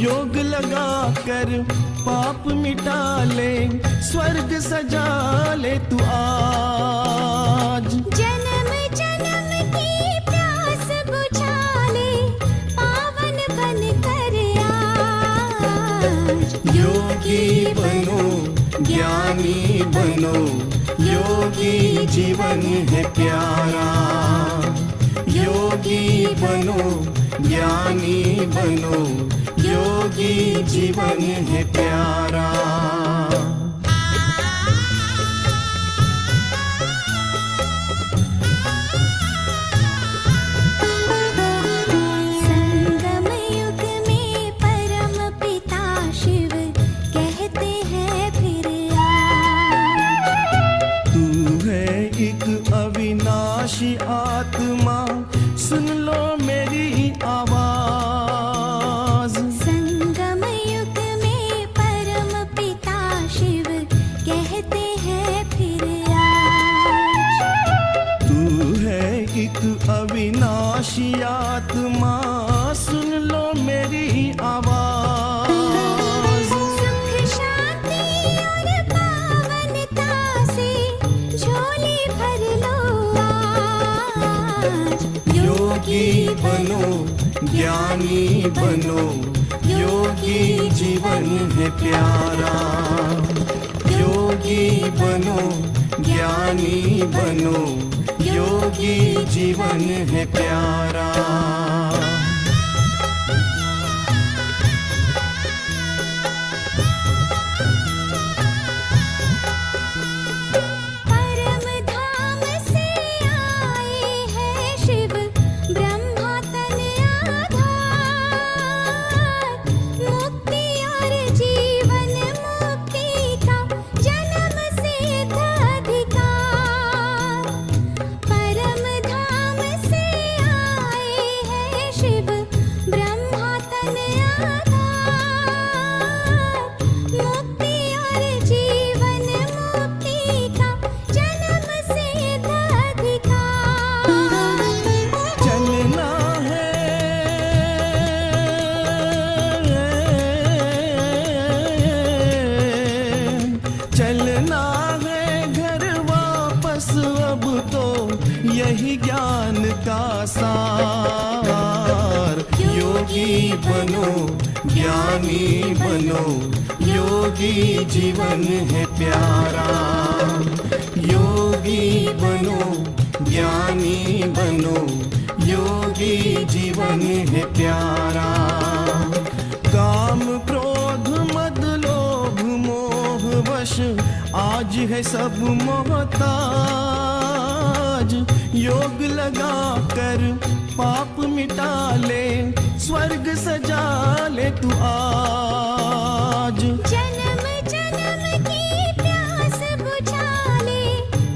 योग लगा कर पाप मिटा ले स्वर्ग सजा ले तू आज। जन्म जन्म की प्यास बुझा ले पावन बन कर आज। योगी बनो ज्ञानी बनो योगी जीवन है प्यारा। योगी बनो ज्ञानी बनो योगी जीवन है प्यारा। संगम युग में परम पिता शिव कहते हैं फिर आज। तू है एक अविनाशी आत्मा सुन लो मेरी आवाज। संगम युग में परम पिता शिव कहते हैं फिर आज। तू है एक अविनाशी आत्मा सुन लो मेरी आवाज। सुख शांति और पावनता से झोली भर लो आज। योगी बनो ज्ञानी बनो योगी जीवन है प्यारा। योगी बनो ज्ञानी बनो योगी जीवन है प्यारा। परम धाम से आए हैं शिव ब्रह्मा तन आधार। मुक्ति और जीवन मुक्ति का जन्म सिद्ध अधिकार। परम धाम से आए हैं शिव ब्रह्मा तन आधार। मुक्ति और जीवन मुक्ति का जन्म सिद्ध अधिकार। चलना है चलना है घर वापस अब तो यही ज्ञान का सार। योगी बनो ज्ञानी बनो योगी जीवन है प्यारा। योगी बनो ज्ञानी बनो योगी जीवन है प्यारा। काम क्रोध मद लोभ मोह वश आज है सब मोहताज। योग लगा कर पाप मिटा ले स्वर्ग सजा ले तू आज। जन्म जन्म की प्यास बुझा ले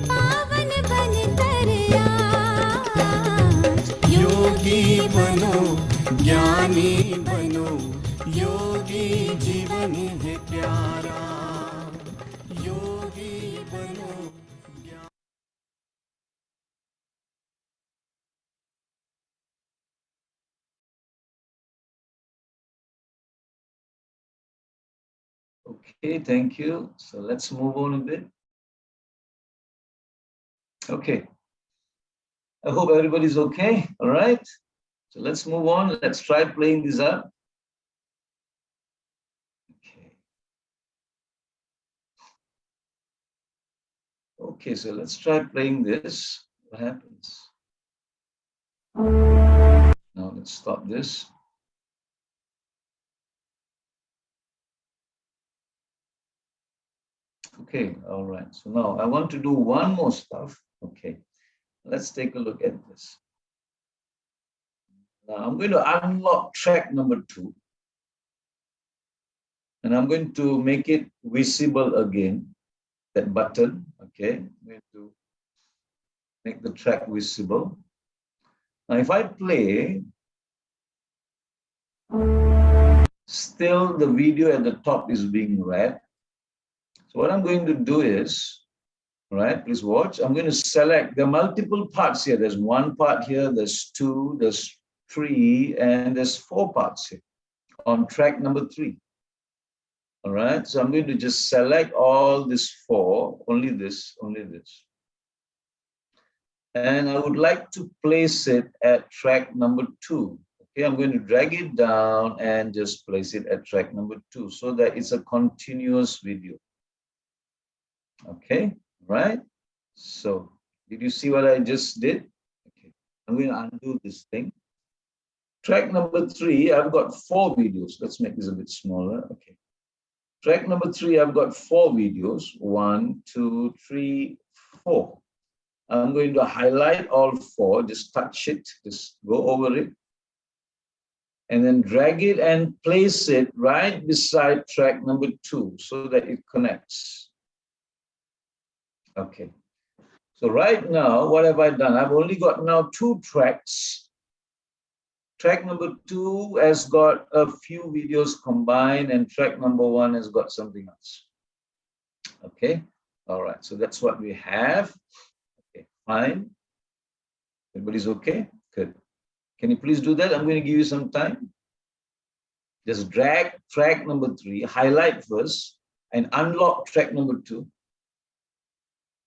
पावन बन कर आज। योगी बनो ज्ञानी बनो योगी जीवन है प्यारा। योगी बनो Okay, thank you. So let's move on a bit. Okay. I hope everybody's okay. All right. So let's move on. Let's try playing this up. Okay. Okay, so let's try playing this. What happens? Now let's stop this. Okay, all right. So now I want to do one more stuff. Okay, let's take a look at this. Now I'm going to unlock track number 2. And I'm going to make it visible again, that button, okay? I'm going to make the track visible. Now if I play, still the video at the top is being read. So what I'm going to do is, all right, please watch. I'm going to select, there are multiple parts here. There's 1 part here, there's 2, there's 3, and there's 4 parts here on track number 3. All right, so I'm going to just select all these 4, only this. And I would like to place it at track number 2. Okay, I'm going to drag it down and just place it at track number 2 so that it's a continuous video. Okay, right? So did you see what I just did? Okay, I'm going to undo this thing. Track number 3, I've got 4 videos. Let's make this a bit smaller. Okay. Track number 3, I've got 4 videos. 1, 2, 3, 4. I'm going to highlight all 4, just touch it, just go over it. And then drag it and place it right beside track number 2 so that it connects. Okay. So right now, what have I done? I've only got now 2 tracks. Track number 2 has got a few videos combined, and track number 1 has got something else. Okay, all right, so that's what we have. Okay, fine. Everybody's okay? Good. Can you please do that? I'm going to give you some time. Just drag track number 3, highlight first, and unlock track number 2.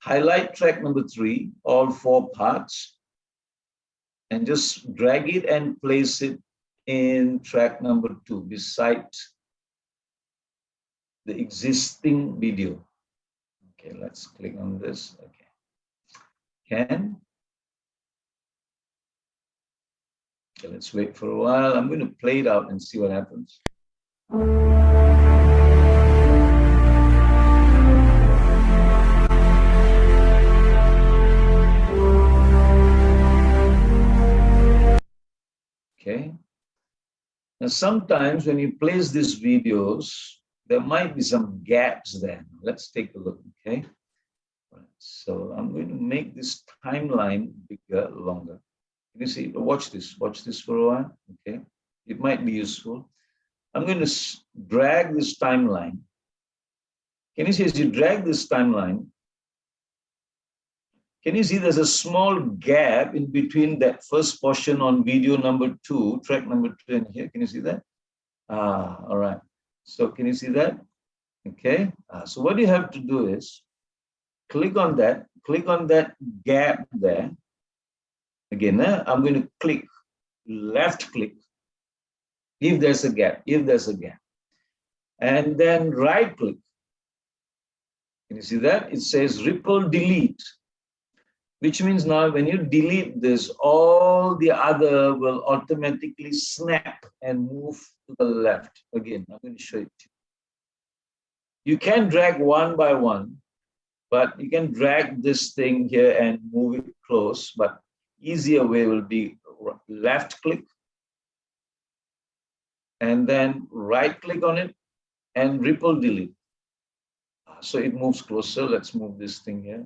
Highlight track number 3, all 4 parts. And just drag it and place it in track number 2 beside the existing video. Okay, let's click on this. Okay. Can? Okay, let's wait for a while. I'm going to play it out and see what happens. Okay. Now, sometimes when you place these videos, there might be some gaps there. Let's take a look, okay? Right. So I'm going to make this timeline bigger, longer. Can you see? Watch this for a while, okay? It might be useful. I'm going to drag this timeline. Can you see as you drag this timeline, can you see there's a small gap in between that first portion on video number 2, track number 2 and here? Can you see that? All right. So can you see that? Okay. So what you have to do is click on that gap there. Again, I'm going to click, left click, if there's a gap, and then right click. Can you see that? It says ripple delete, which means now when you delete this, all the other will automatically snap and move to the left. Again, I'm going to show it to you. You can drag one by one, but you can drag this thing here and move it close, but easier way will be left click and then right click on it and ripple delete. So it moves closer. Let's move this thing here.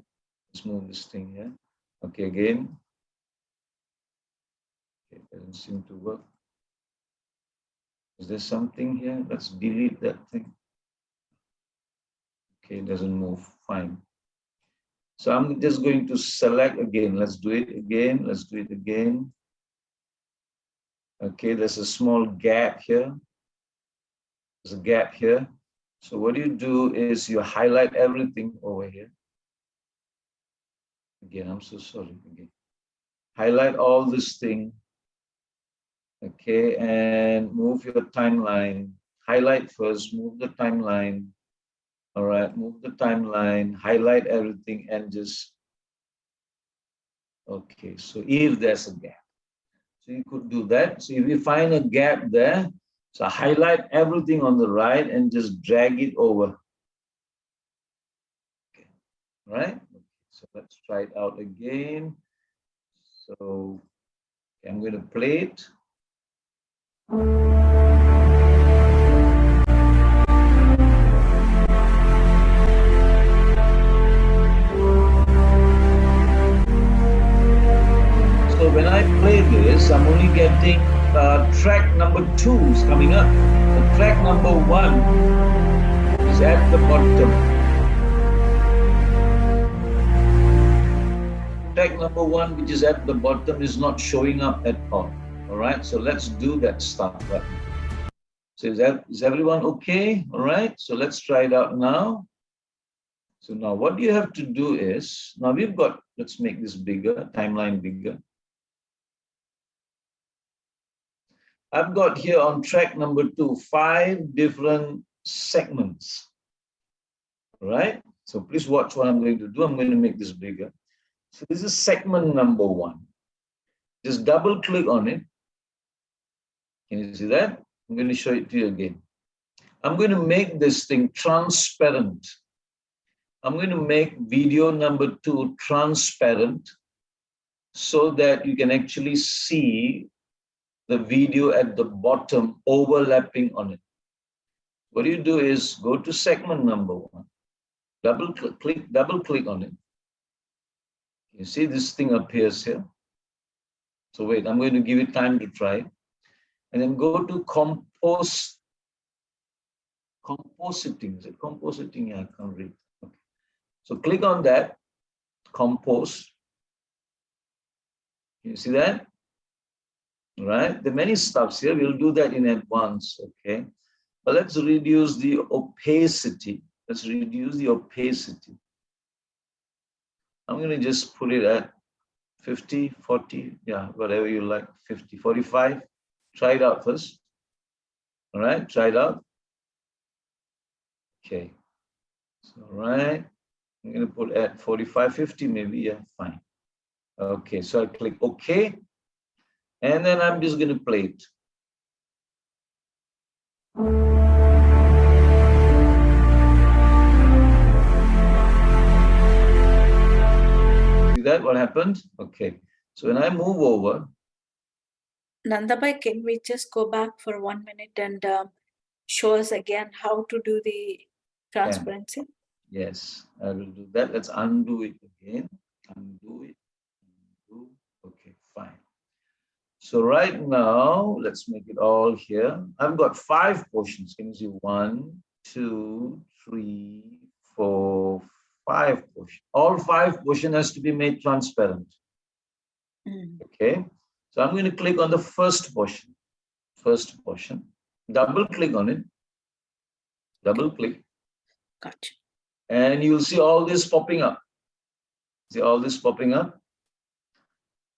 Let's move this thing here. Okay, again. Okay, it doesn't seem to work. Is there something here? Let's delete that thing. Okay, it doesn't move. Fine. So I'm just going to select again. Let's do it again. Let's do it again. Okay, there's a small gap here. There's a gap here. So what you do is you highlight everything over here. Again, I'm so sorry. Again, highlight all this thing. Okay, and move your timeline. Highlight first, move the timeline. All right, move the timeline, highlight everything and just, okay, so if there's a gap. So you could do that. So if you find a gap there, so highlight everything on the right and just drag it over. Okay, right? So let's try it out again. So okay, I'm going to play it. So when I play this, I'm only getting track number 2 is coming up. The track number 1 is at the bottom. Track number 1, which is at the bottom, is not showing up at all. All right, so let's do that stuff right now. So is everyone okay? All right, so let's try it out now. So now what you have to do is, now we've got, let's make this bigger, timeline bigger. I've got here on track number 2, 5 different segments. All right, so please watch what I'm going to do. I'm going to make this bigger. So this is segment number 1. Just double click on it. Can you see that? I'm going to show it to you again. I'm going to make this thing transparent. I'm going to make video number 2 transparent so that you can actually see the video at the bottom overlapping on it. What you do is go to segment number 1, double click on it. You see this thing appears here. So wait, I'm going to give you time to try it. And then go to compositing. Is it compositing? Yeah, I can't read. Okay. So click on that, compose. Can you see that? Right? There are many stuffs here. We'll do that in advance, okay? But let's reduce the opacity. Let's reduce the opacity. I'm going to just put it at 50, 40, yeah, whatever you like, 50, 45. Try it out first. All right, try it out. Okay. So, all right. I'm going to put at 45, 50 maybe. Yeah, fine. Okay, so I click OK. And then I'm just going to play it. See that? What happened? Okay. So when I move over. Nandabai, can we just go back for 1 minute and show us again how to do the transparency? Yes, I will do that. Let's undo it again. Undo it. Undo. Okay, fine. So right now, let's make it all here. I've got 5 portions. Can you see 1, 2, 3, 4, 5 portions. All 5 portions has to be made transparent. Okay. So I'm going to click on the first portion. First portion. Double click on it. Double click. Gotcha. And you'll see all this popping up. See all this popping up?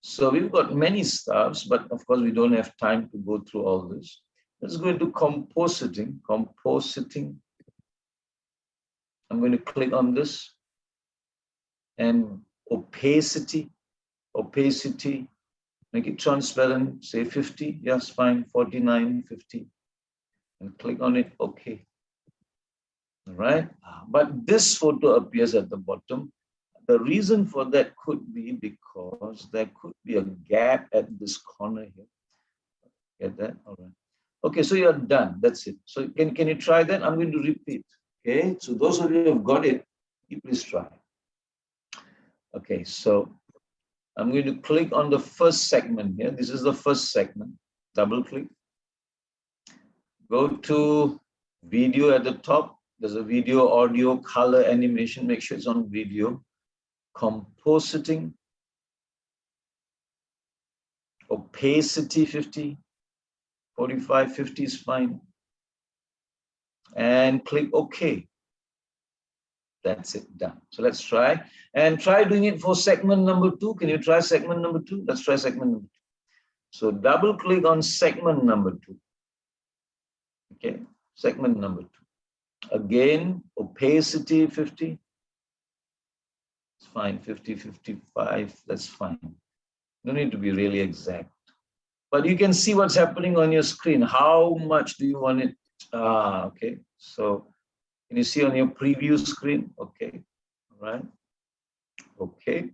So we've got many stuffs, but of course we don't have time to go through all this. Let's go into compositing. Compositing. I'm going to click on this. And opacity. Opacity. Make it transparent. Say 50. Yes, fine. 49, 50. And click on it. Okay. All right. But this photo appears at the bottom. The reason for that could be because there could be a gap at this corner here. Get that? All right. Okay, so you're done. That's it. So can you try that? I'm going to repeat. Okay, so those of you who have got it, you please try. Okay, so I'm going to click on the first segment here. This is the first segment. Double click. Go to video at the top. There's a video, audio, color, animation. Make sure it's on video. Compositing. Opacity 50. 45, 50 is fine. And click OK. That's it, done. So let's try. And try doing it for segment number 2. Can you try segment number 2? Let's try segment number 2. So double click on segment number 2. Okay, segment number 2. Again, opacity 50. It's fine, 50, 55, that's fine. No need to be really exact. But you can see what's happening on your screen. How much do you want it? Okay. So can you see on your preview screen? Okay. All right. Okay.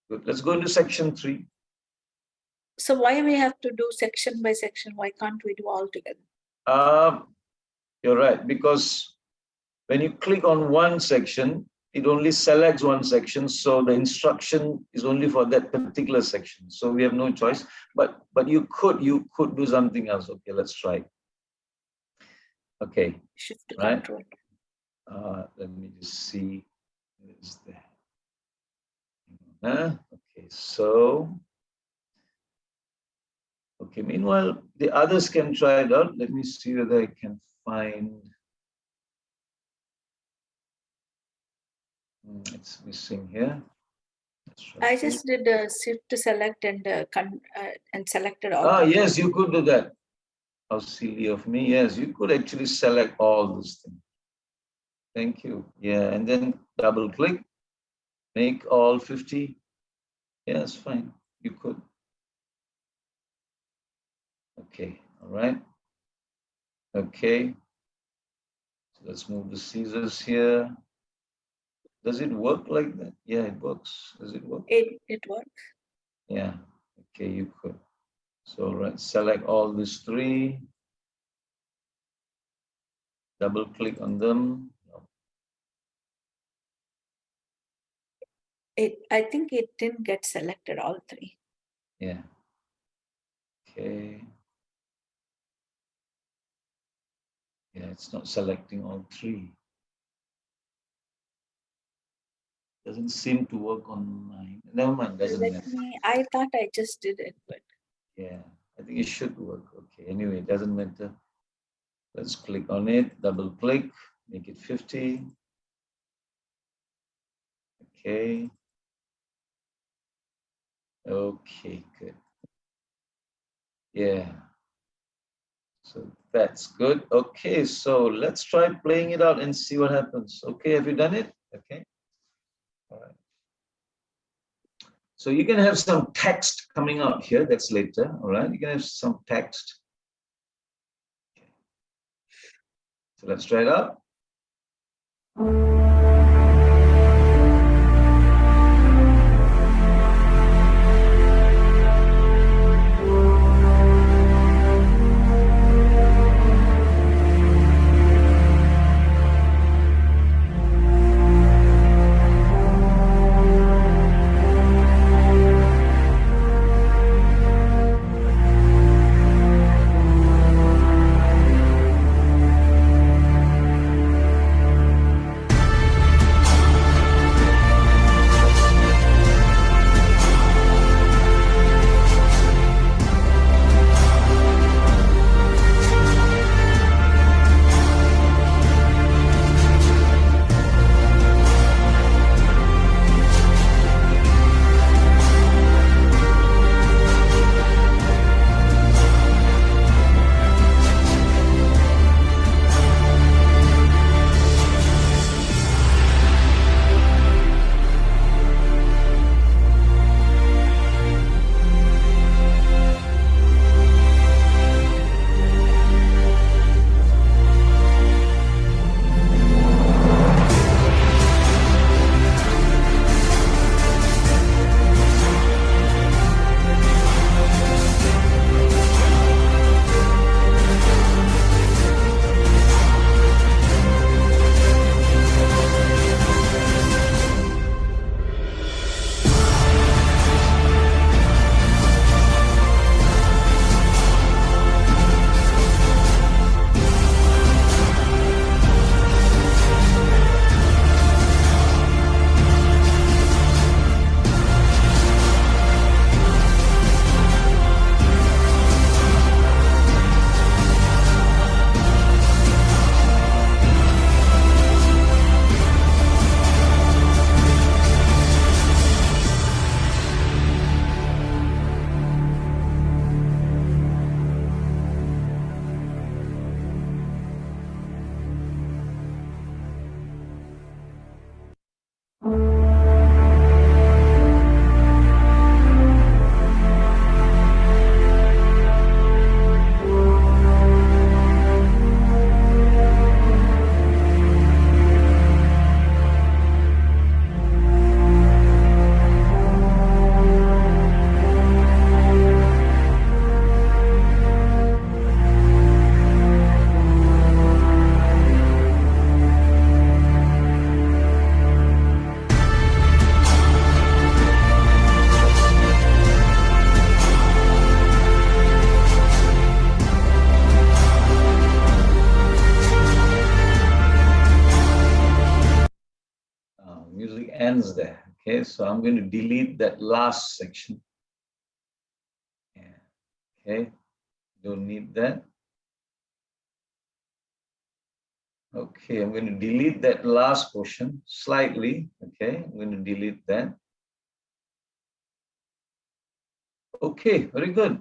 Good. Let's go into section 3. So why we have to do section by section? Why can't we do all together? You're right, because when you click on one section, it only selects one section, so the instruction is only for that particular section. So we have no choice. But you could do something else. Okay, let's try. Okay, Shift to right. control. Let me just see. Where is that? Okay, so. Okay, meanwhile, the others can try it out. Let me see whether I can find. It's missing here. I just did a shift to select and selected all. Ah, yes, you could do that. How silly of me. Yes, you could actually select all these things. Thank you. Yeah, and then double click, make all 50. Yes, fine. You could. Okay, all right. Okay. So let's move the scissors here. Does it work like that? Yeah, it works. Does it work? It works. Yeah. Okay, you could. So right, select all these three. Double click on them. I think it didn't get selected all three. Yeah. Okay. Yeah, it's not selecting all three. Doesn't seem to work on mine. Never mind, doesn't matter. I thought I just did it, but Yeah, I think it should work. Okay, anyway, it doesn't matter. Let's click on it, double click, make it 50. Okay. Okay, good. Yeah. So that's good. Okay, so let's try playing it out and see what happens. Okay, have you done it? Okay. All right. So you can have some text coming out here. That's later. All right. You can have some text. Okay. So let's try it out. hands there. Okay, so I'm going to delete that last section. Yeah. Okay, don't need that. Okay, I'm going to delete that last portion slightly. Okay, I'm going to delete that. Okay, very good.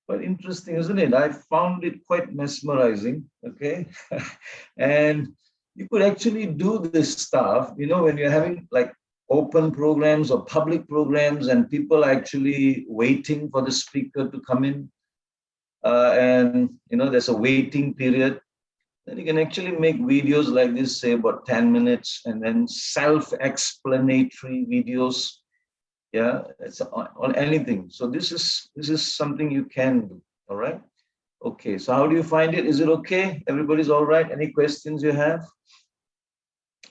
Quite interesting, isn't it? I found it quite mesmerizing. Okay, and you could actually do this stuff, you know, when you're having like open programs or public programs and people are actually waiting for the speaker to come in. And, you know, there's a waiting period. Then you can actually make videos like this, say about 10 minutes, and then self-explanatory videos. Yeah, it's on anything. So this is something you can do. All right. Okay. So how do you find it? Is it okay? Everybody's all right? Any questions you have?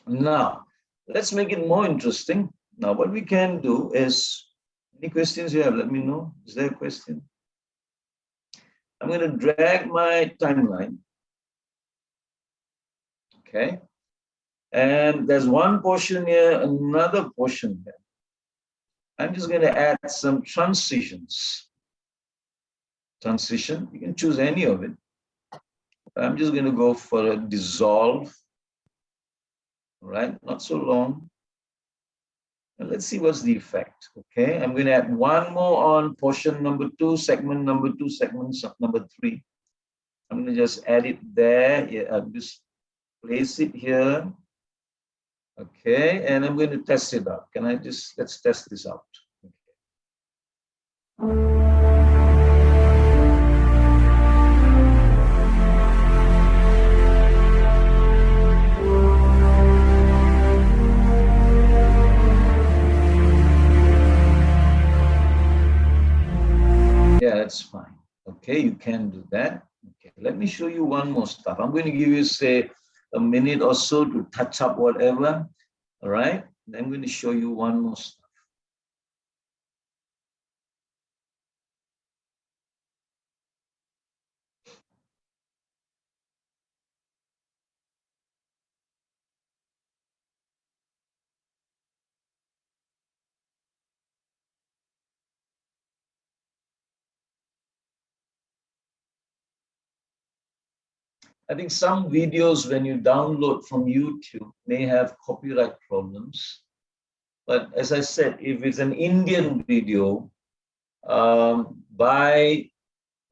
Now, let's make it more interesting. Now, what we can do is, any questions you have, let me know. Is there a question? I'm going to drag my timeline. Okay. And there's one portion here, another portion here. I'm just going to add some transitions. Transition, you can choose any of it. I'm just going to go for a dissolve. All right, not so long. And let's see what's the effect. Okay, I'm going to add one more on portion number 2, segment number 2, segment number 3. I'm going to just add it there. Yeah, I'll just place it here. Okay, and I'm going to test it out. Can I just, let's test this out. Yeah, that's fine. Okay, you can do that. Okay, let me show you one more stuff. I'm going to give you, say, a minute or so to touch up whatever. All right, then I'm going to show you one more stuff. I think some videos when you download from YouTube may have copyright problems. But as I said, if it's an Indian video by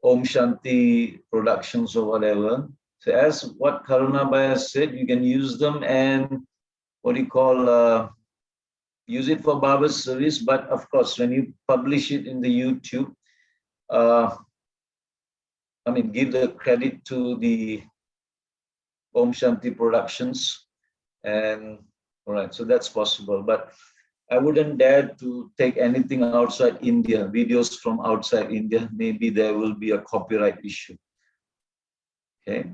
Om Shanti Productions or whatever, so as what Karunabhai has said, you can use them and what do you call, use it for Baba's service. But of course, when you publish it in the YouTube, I mean, give the credit to the Om Shanti Productions. And all right, so that's possible. But I wouldn't dare to take anything outside India, videos from outside India. Maybe there will be a copyright issue. Okay.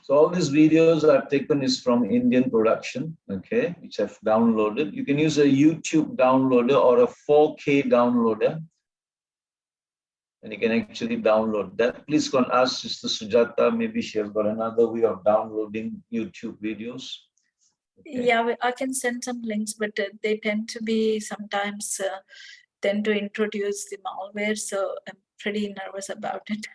So all these videos I've taken is from Indian production, okay, which I've downloaded. You can use a YouTube downloader or a 4K downloader. And you can actually download that. Please go and ask Sister Sujata. Maybe she has got another way of downloading YouTube videos. Okay. Yeah, I can send some links, but they tend to be sometimes tend to introduce the malware. So I'm pretty nervous about it.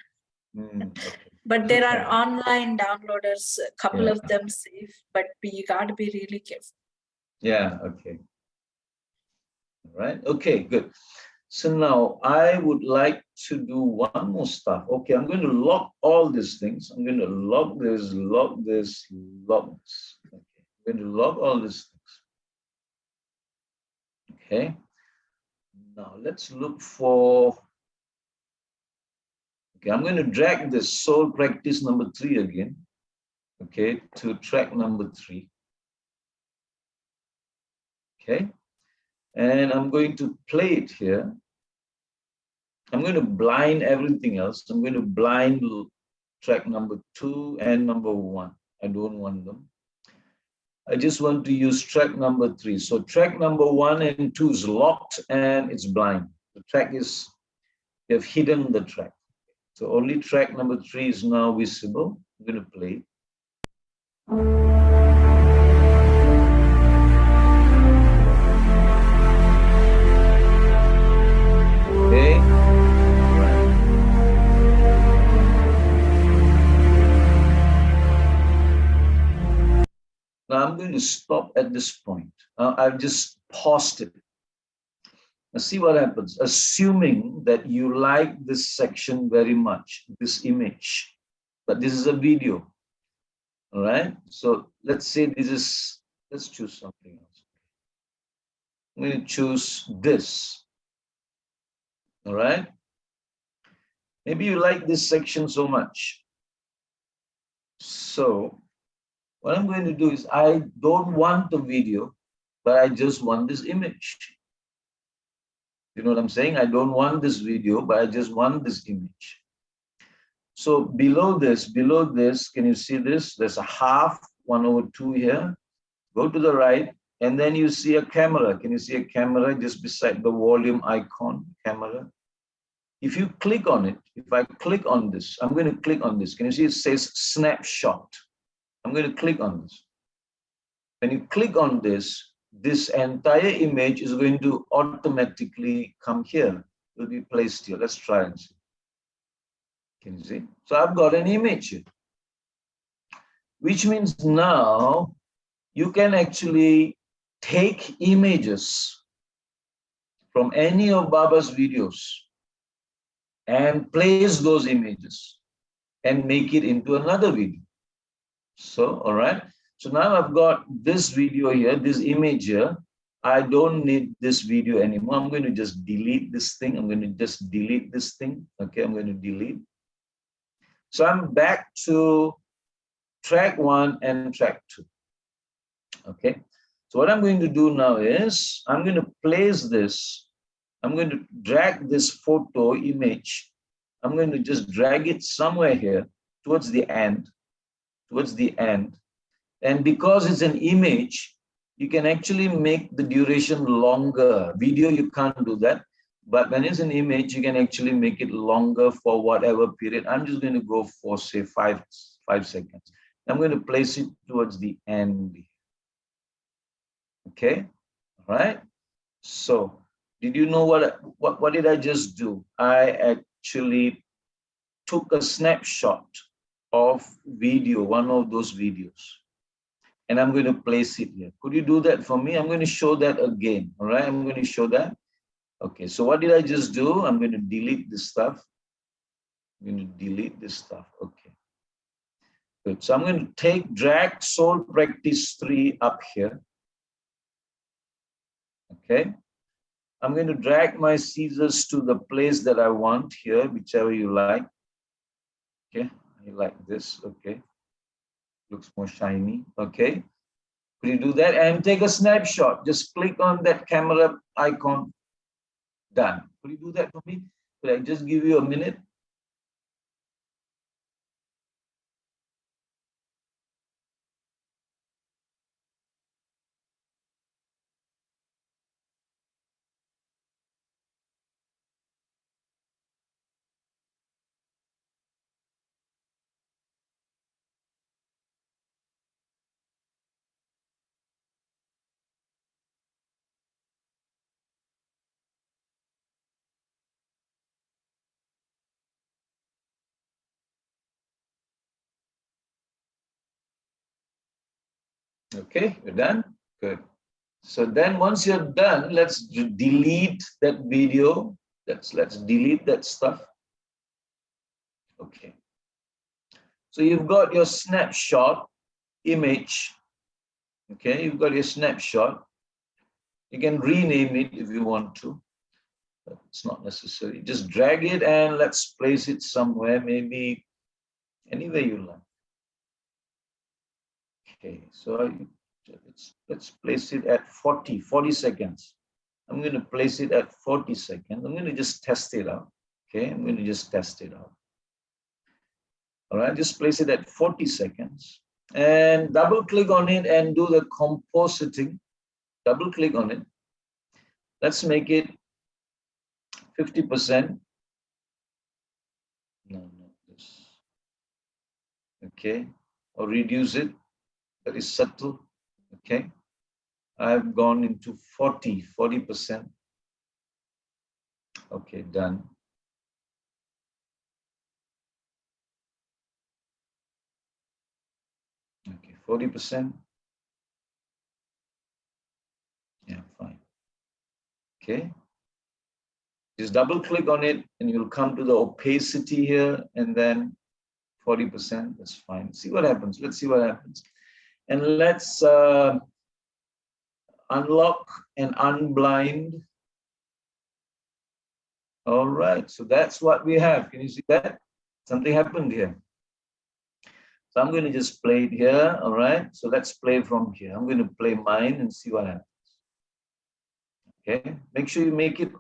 Okay. But there are online downloaders, a couple of them safe, but you got to be really careful. Yeah, okay. All right, okay, good. So now I would like to do one more stuff. Okay, I'm going to log all these things. I'm going to log this, log this, log this. Okay, I'm going to log all these things. Okay. Now let's look for, okay, I'm going to drag this soul practice number 3 again, okay, to track number 3. Okay. And I'm going to play it here. I'm going to blind everything else. I'm going to blind track number 2 and number 1. I don't want them. I just want to use track number 3. So track number 1 and 2 is locked and it's blind. The track is, we have hidden the track. So only track number 3 is now visible. I'm going to play it. I'm going to stop at this point. I've just paused it. Now see what happens. Assuming that you like this section very much, this image, but this is a video. All right. So let's say this is, let's choose something else. I'm going to choose this. All right. Maybe you like this section so much. So what I'm going to do is I don't want the video, but I just want this image. You know what I'm saying? I don't want this video, but I just want this image. So below this, can you see this? There's a half 1/2 here. Go to the right, and then you see a camera. Can you see a camera just beside the volume icon, camera? If you click on it, if I click on this, I'm going to click on this. Can you see it says snapshot? I'm going to click on this. When you click on this, this entire image is going to automatically come here. It will be placed here. Let's try and see. Can you see? So I've got an image here, which means now you can actually take images from any of Baba's videos and place those images and make it into another video. So, all right. So now I've got this video here, this image here. I don't need this video anymore. I'm going to just delete this thing. I'm going to just delete this thing. Okay, I'm going to delete. So I'm back to track 1 and track 2. Okay. So what I'm going to do now is I'm going to place this. I'm going to drag this photo image. I'm going to just drag it somewhere here towards the end. And because it's an image, you can actually make the duration longer. Video, you can't do that. But when it's an image, you can actually make it longer for whatever period. I'm just going to go for, say, 5 seconds. I'm going to place it towards the end. Okay, all right. So did you know what did I just do? I actually took a snapshot of video, one of those videos, and I'm going to place it here. Could you do that for me? I'm going to show that again. All right, I'm going to show that. Okay, so what did I just do? I'm going to delete this stuff. I'm going to delete this stuff. Okay, good. So I'm going to drag Soul Practice 3 up here. Okay, I'm going to drag my scissors to the place that I want here, whichever you like. Okay, I like this. Okay, looks more shiny. Okay, could you do that and take a snapshot? Just click on that camera icon. Done. Could you do that for me? Could I just give you a minute? Okay, you're done? Good. So then once you're done, let's delete that video. Let's delete that stuff. Okay. So you've got your snapshot image. Okay, you've got your snapshot. You can rename it if you want to, but it's not necessary. Just drag it and let's place it somewhere, maybe anywhere you like. Okay, so let's place it at 40 seconds. I'm going to place it at 40 seconds. I'm going to just test it out. Okay, I'm going to just test it out. All right, just place it at 40 seconds and double click on it and do the compositing. Double click on it. Let's make it 50%. No, not this. Okay, or reduce it. Very subtle. Okay, I've gone into 40%. Okay, done. Okay, 40%. Okay. Just double click on it and you'll come to the opacity here and then 40%, that's fine. See what happens. Let's see what happens. And let's unlock and unblind. All right, so that's what we have. Can you see that? Something happened here. So I'm going to just play it here. All right, so let's play from here. I'm going to play mine and see what happens. Okay, make sure you make it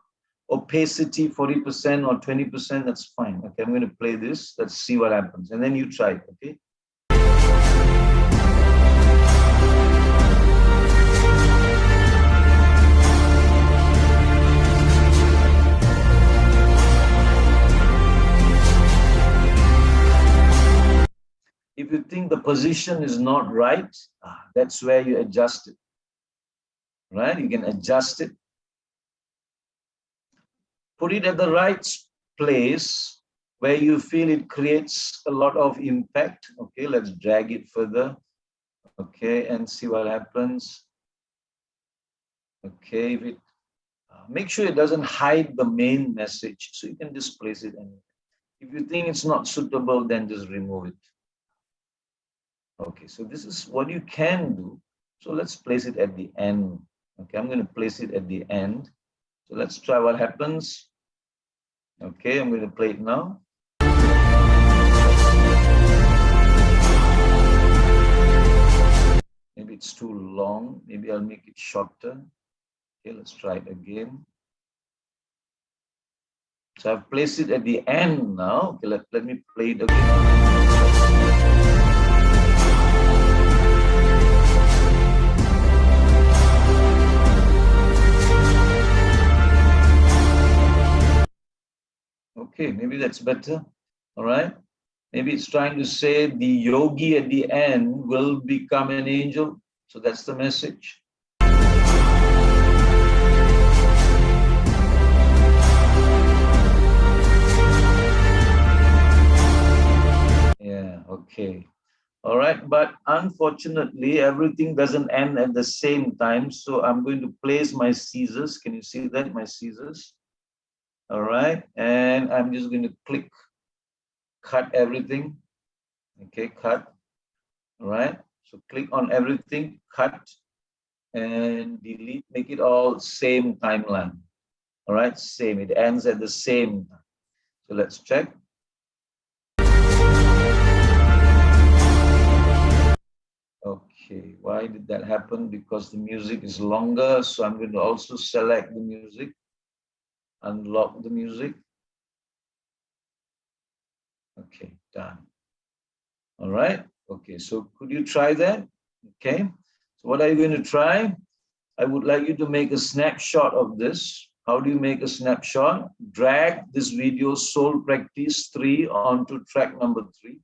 opacity 40% or 20%, that's fine. Okay, I'm going to play this. Let's see what happens. And then you try it, okay? If you think the position is not right, that's where you adjust it, right? You can adjust it. Put it at the right place where you feel it creates a lot of impact. Okay, let's drag it further. Okay, and see what happens. Okay, if it, make sure it doesn't hide the main message, so you can just place it. And if you think it's not suitable, then just remove it. Okay, so this is what you can do. So let's place it at the end. Okay, I'm going to place it at the end. So let's try what happens. Okay, I'm going to play it now. Maybe it's too long. Maybe I'll make it shorter. Okay, let's try it again. So I've placed it at the end now. Okay, let me play it again. Okay, maybe that's better. All right. Maybe it's trying to say the yogi at the end will become an angel. So that's the message. Yeah, okay. All right, but unfortunately, everything doesn't end at the same time. So I'm going to place my scissors. Can you see that, my scissors? All right, and I'm just going to click, cut everything. Okay, cut. All right, so click on everything, cut, and delete, make it all same timeline. All right, same, it ends at the same time. So let's check. Okay, why did that happen? Because the music is longer, so I'm going to also select the music. Unlock the music. Okay, done. All right. Okay, so could you try that? Okay. So what are you going to try? I would like you to make a snapshot of this. How do you make a snapshot? Drag this video Soul Practice 3 onto track number 3.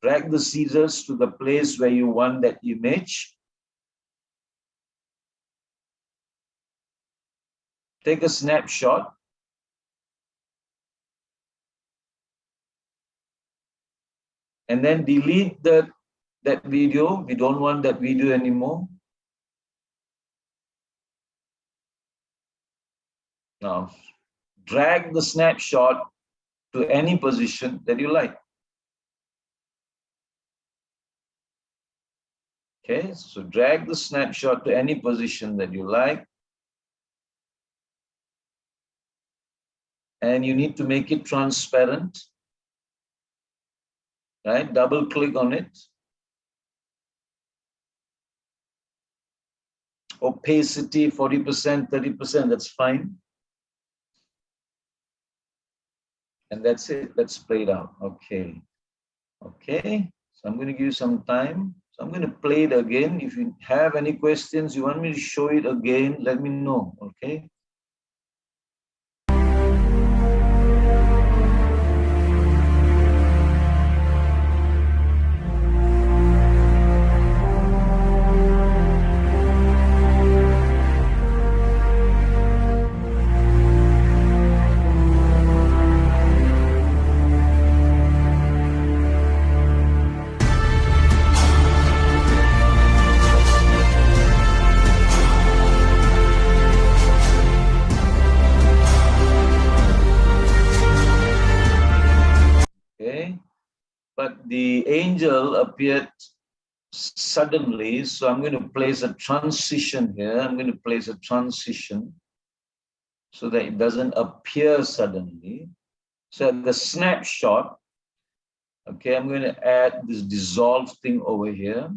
Drag the scissors to the place where you want that image. Take a snapshot. And then delete that video. We don't want that video anymore. Now, drag the snapshot to any position that you like. Okay, so drag the snapshot to any position that you like. And you need to make it transparent. Right, double click on it. Opacity 40%, 30%, that's fine. And that's it, let's play it out. Okay. Okay, so I'm going to give you some time. So I'm going to play it again. If you have any questions, you want me to show it again, let me know, okay? but the angel appeared suddenly. So I'm going to place a transition here. I'm going to place a transition so that it doesn't appear suddenly. So at the snapshot, okay, I'm going to add this dissolve thing over here.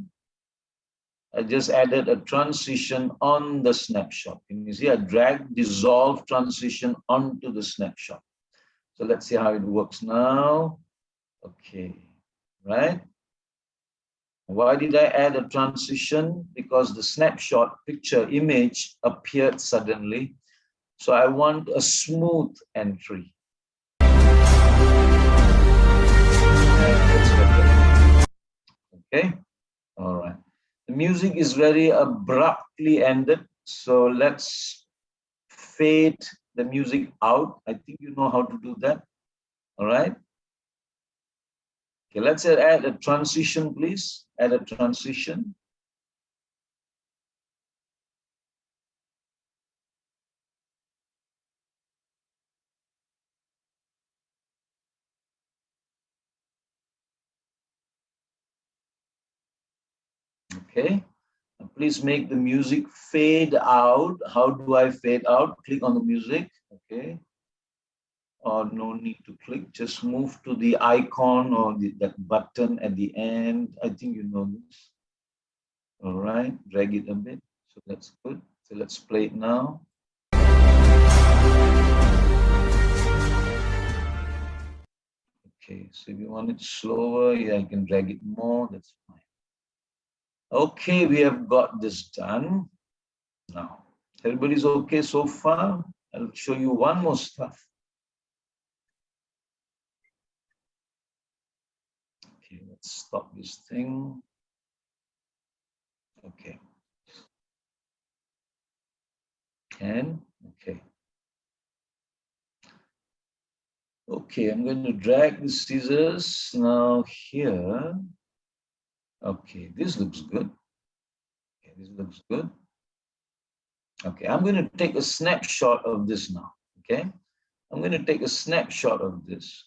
I just added a transition on the snapshot. Can you see? I drag dissolve transition onto the snapshot. So let's see how it works now. Okay, right? Why did I add a transition? Because the snapshot picture image appeared suddenly. So I want a smooth entry. Okay, all right. The music is very abruptly ended. So let's fade the music out. I think you know how to do that. All right. Okay, let's add a transition, please. Add a transition. Okay. Please make the music fade out. How do I fade out? Click on the music. Okay. Or no need to click. Just move to the icon or that button at the end. I think you know this. All right. Drag it a bit. So that's good. So let's play it now. Okay. So if you want it slower, yeah, I can drag it more. That's fine. Okay, we have got this done. Now, everybody's okay so far? I'll show you one more stuff. Okay, let's stop this thing. Okay. And, okay. Okay, I'm going to drag the scissors now here. Okay, this looks good. Okay, this looks good. Okay, I'm going to take a snapshot of this now. Okay, I'm going to take a snapshot of this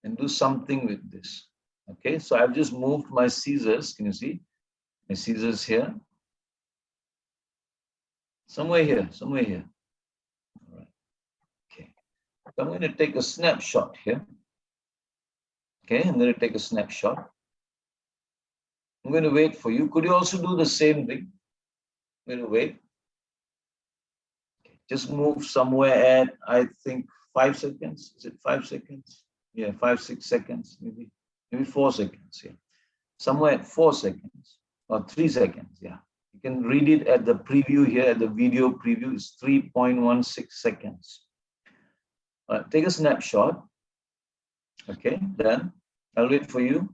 and do something with this. Okay, so I've just moved my scissors. Can you see my scissors here? Somewhere here, somewhere here. All right. Okay, so I'm going to take a snapshot here. Okay, I'm going to take a snapshot. I'm going to wait for you. Could you also do the same thing? I'm going to wait. Okay. Just move somewhere at, I think, 5 seconds. Is it 5 seconds? Yeah, 5, 6 seconds, maybe 4 seconds. Yeah, somewhere at 4 seconds or 3 seconds. Yeah, you can read it at the preview here. At the video preview is 3.16 seconds. Take a snapshot. Okay, then I'll wait for you.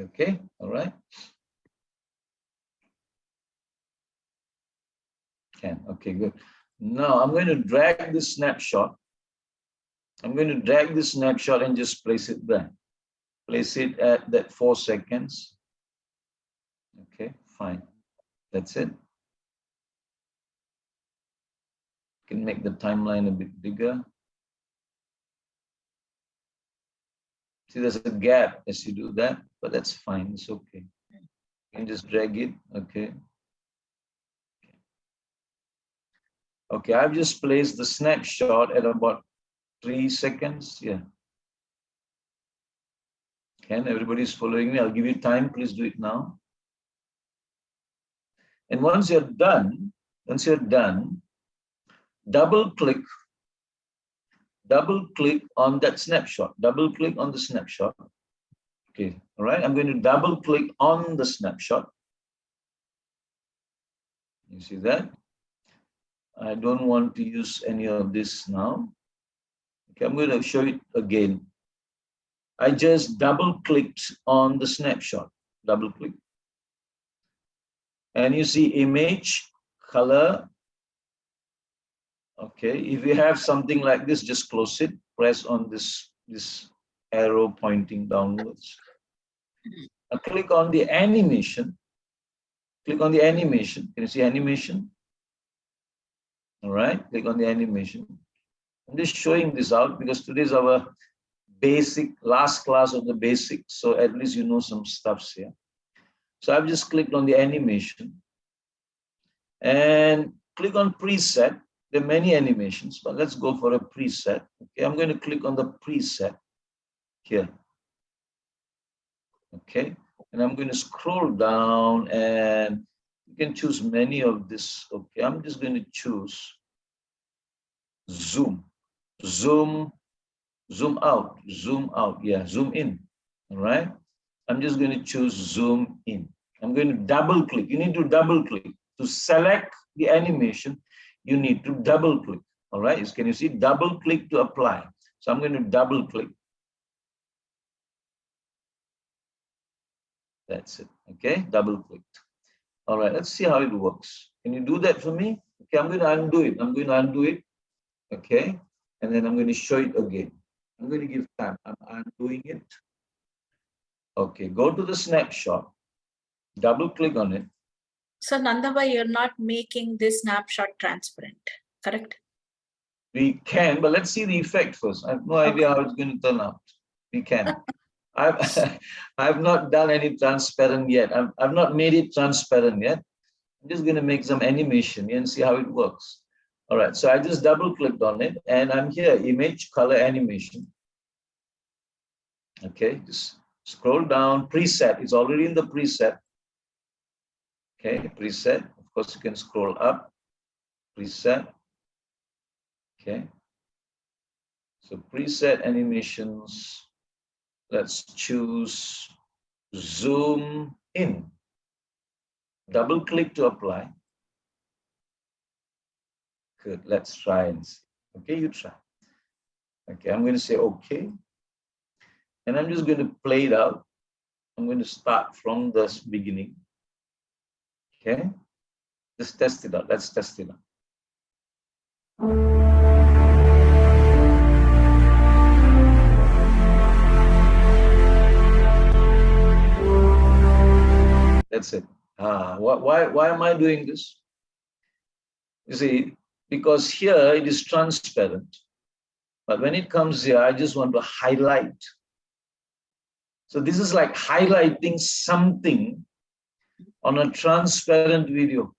Okay, all right. Okay, good. Now I'm going to drag this snapshot. I'm going to drag this snapshot and just place it there. Place it at that 4 seconds. Okay, fine. That's it. You can make the timeline a bit bigger. See, there's a gap as you do that, but that's fine. It's okay. You can just drag it. Okay. Okay, I've just placed the snapshot at about 3 seconds. Yeah. Can everybody's following me? I'll give you time. Please do it now. And once you're done, double click on that snapshot. Double click on the snapshot. Okay, all right. I'm going to double click on the snapshot. You see that? I don't want to use any of this now. Okay, I'm going to show it again. I just double clicked on the snapshot. Double click. And you see image, color, Okay, if you have something like this, just close it, press on this arrow pointing downwards. Now click on the animation. Click on the animation. Can you see animation? All right, click on the animation. I'm just showing this out because today is our last class of the basics. So at least you know some stuffs here. So I've just clicked on the animation and click on preset. There are many animations, but let's go for a preset. Okay, I'm going to click on the preset here. Okay, and I'm going to scroll down and you can choose many of this. Okay, I'm just going to choose zoom, zoom out, yeah, zoom in. All right, I'm just going to choose zoom in. I'm going to double click. You need to double click to select the animation. You need to double click. All right, can you see double click to apply? So I'm going to double click. That's it. Okay, double clicked. All right, let's see how it works. Can you do that for me? Okay, I'm going to undo it. I'm going to undo it. Okay, and then I'm going to show it again. I'm going to give time. I'm undoing it. Okay, go to the snapshot. Double click on it. So Nandabhai, you're not making this snapshot transparent, correct? We can, but let's see the effect first. I have no idea how it's going to turn out. We can. I've not done any transparent yet. I've not made it transparent yet. I'm just going to make some animation and see how it works. All right, so I just double clicked on it and I'm here, image, color, animation. Okay, just scroll down, preset. It's already in the preset. Okay, preset. Of course, you can scroll up, preset. Okay, so preset animations. Let's choose zoom in. Double click to apply. Good, let's try and see. Okay, you try. Okay, I'm going to say okay. And I'm just going to play it out. I'm going to start from the beginning. Okay, just test it out. Let's test it out. That's it. Why am I doing this? You see, because here it is transparent. But when it comes here, I just want to highlight. So this is like highlighting something on a transparent video.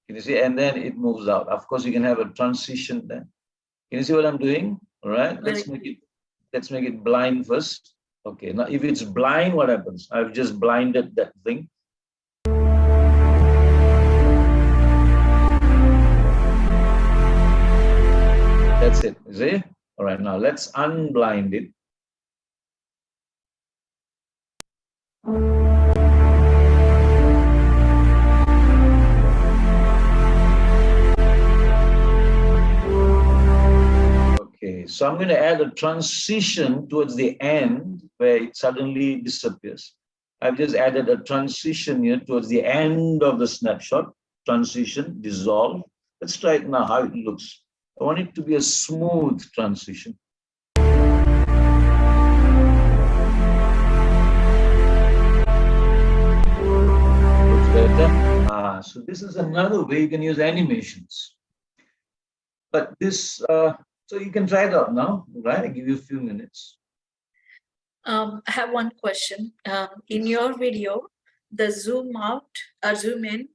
Can you see? And then it moves out. Of course, you can have a transition then. Can you see what I'm doing? All right, let's make it blind first. Okay, now if it's blind, what happens? I've just blinded that thing. That's it, you see? All right, now let's unblind it. Okay, so I'm going to add a transition towards the end where it suddenly disappears. I've just added a transition here towards the end of the snapshot. Transition, dissolve. Let's try it now, how it looks. I want it to be a smooth transition. Looks better. So this is another way you can use animations. But this, so you can try it out now, right? I give you a few minutes. I have one question. In your video, the zoom out or zoom in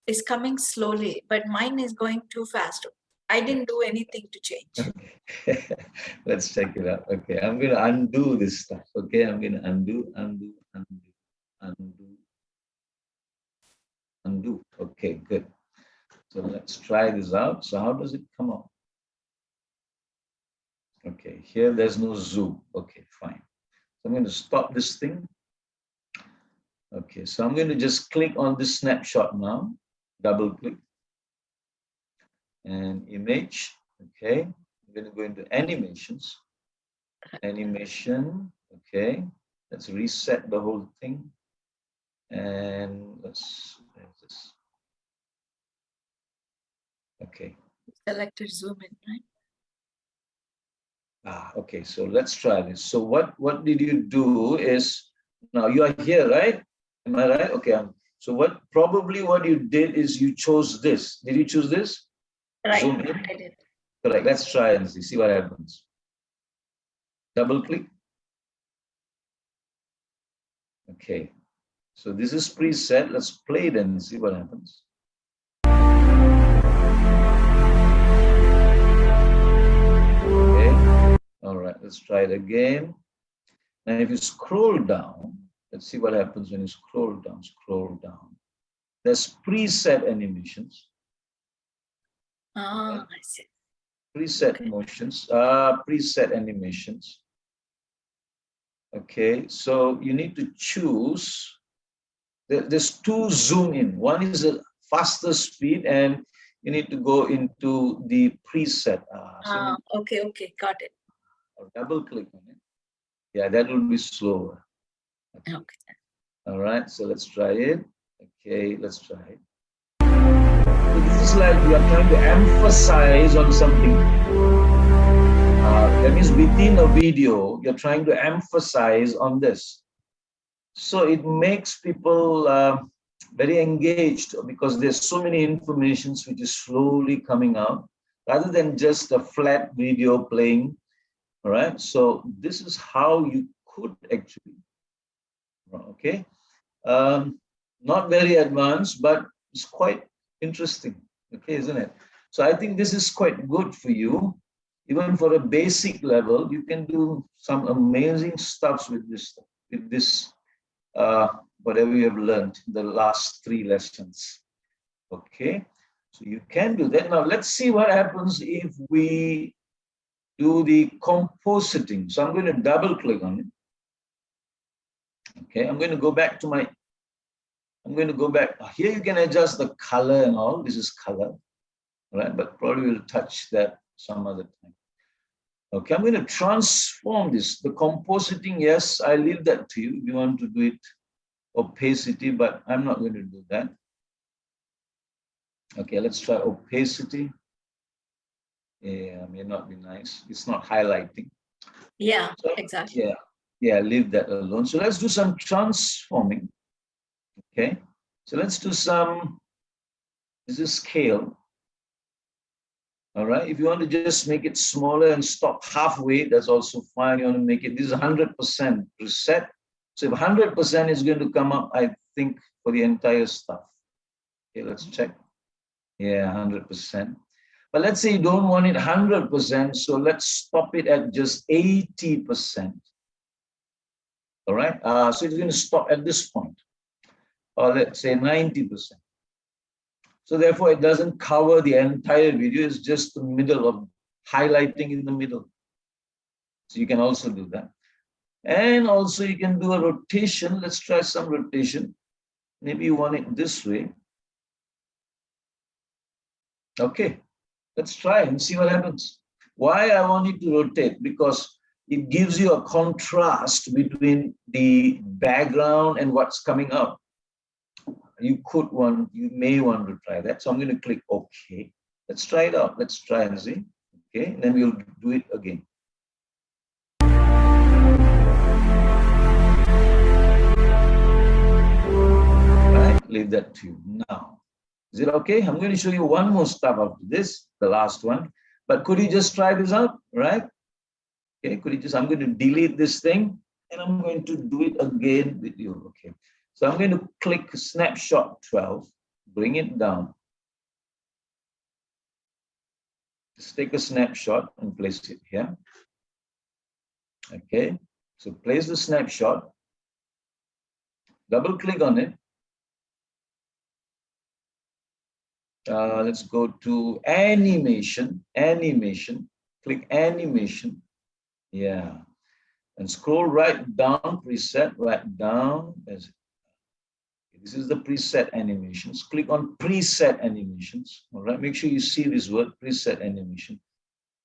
is coming slowly, but mine is going too fast. I didn't do anything to change. Okay. Let's check it out. Okay, I'm going to undo this stuff. Okay, I'm going to undo. Okay, good. So let's try this out. So how does it come out? Okay, here there's no zoom. Okay, fine. So I'm going to stop this thing. Okay, so I'm going to just click on this snapshot now. Double click. And image. Okay, I'm going to go into animations. Animation. Okay, let's reset the whole thing. And let's this. Okay. selected zoom in, right? Okay, so let's try this. So what did you do is, now you are here, right? Am I right? Okay. So what you did is you chose this. Did you choose this? Right, Zoom in. I did. Correct. Let's try and see what happens. Double click. Okay. So this is preset. Let's play it and see what happens. Okay. All right. Let's try it again. Now, if you scroll down, let's see what happens when you scroll down. Scroll down. There's preset animations. Ah, I see. Preset motions, preset animations. Okay, so you need to choose. There's two zoom in. One is a faster speed, and you need to go into the preset. Okay, okay, got it. Double click on it. Yeah, that will be slower. Okay. All right, so let's try it. Okay, let's try it. So this is like we are trying to emphasize on something. That means within a video, you're trying to emphasize on this. So it makes people very engaged because there's so many informations which is slowly coming out rather than just a flat video playing. All right. So this is how you could actually, okay. Not very advanced, but it's quite interesting. Okay, isn't it? So I think this is quite good for you. Even for a basic level, you can do some amazing stuff with this, whatever you have learned in the last 3 lessons. Okay, so you can do that. Now let's see what happens if we do the compositing. So I'm going to double click on it. Okay, I'm going to go back to my, here you can adjust the color and all. This is color, right? But probably we'll touch that some other time. Okay, I'm going to transform this. The compositing, yes, I leave that to you if you want to do it opacity, but I'm not going to do that. Okay, let's try opacity. Yeah, may not be nice. It's not highlighting. Yeah, So, exactly. Yeah, leave that alone. So let's do some transforming. Okay, so let's do some, this is scale. All right, if you want to just make it smaller and stop halfway, that's also fine. You want to make it, this is 100% preset. So if 100% is going to come up, I think, for the entire stuff. Okay, let's check. Yeah, 100%. But let's say you don't want it 100%, so let's stop it at just 80%. All right, so it's going to stop at this point, or let's say 90%. So therefore, it doesn't cover the entire video. It's just the middle of highlighting in the middle. So you can also do that. And also you can do a rotation. Let's try some rotation. Maybe you want it this way. Okay, let's try and see what happens. Why I want it to rotate? Because it gives you a contrast between the background and what's coming out. You may want to try that. So I'm going to click OK. Let's try it out. Let's try and see. Okay, and then we'll do it again. Right, leave that to you now. Is it okay? I'm going to show you one more stuff after this, the last one. But could you just try this out, right? Okay, could you just, I'm going to delete this thing and I'm going to do it again with you. Okay. So I'm going to click snapshot 12, bring it down. Just take a snapshot and place it here. Okay, so place the snapshot, double click on it. Let's go to animation, click animation. Yeah, and scroll right down, preset, right down. This is the preset animations. Click on preset animations. All right, make sure you see this word, preset animation.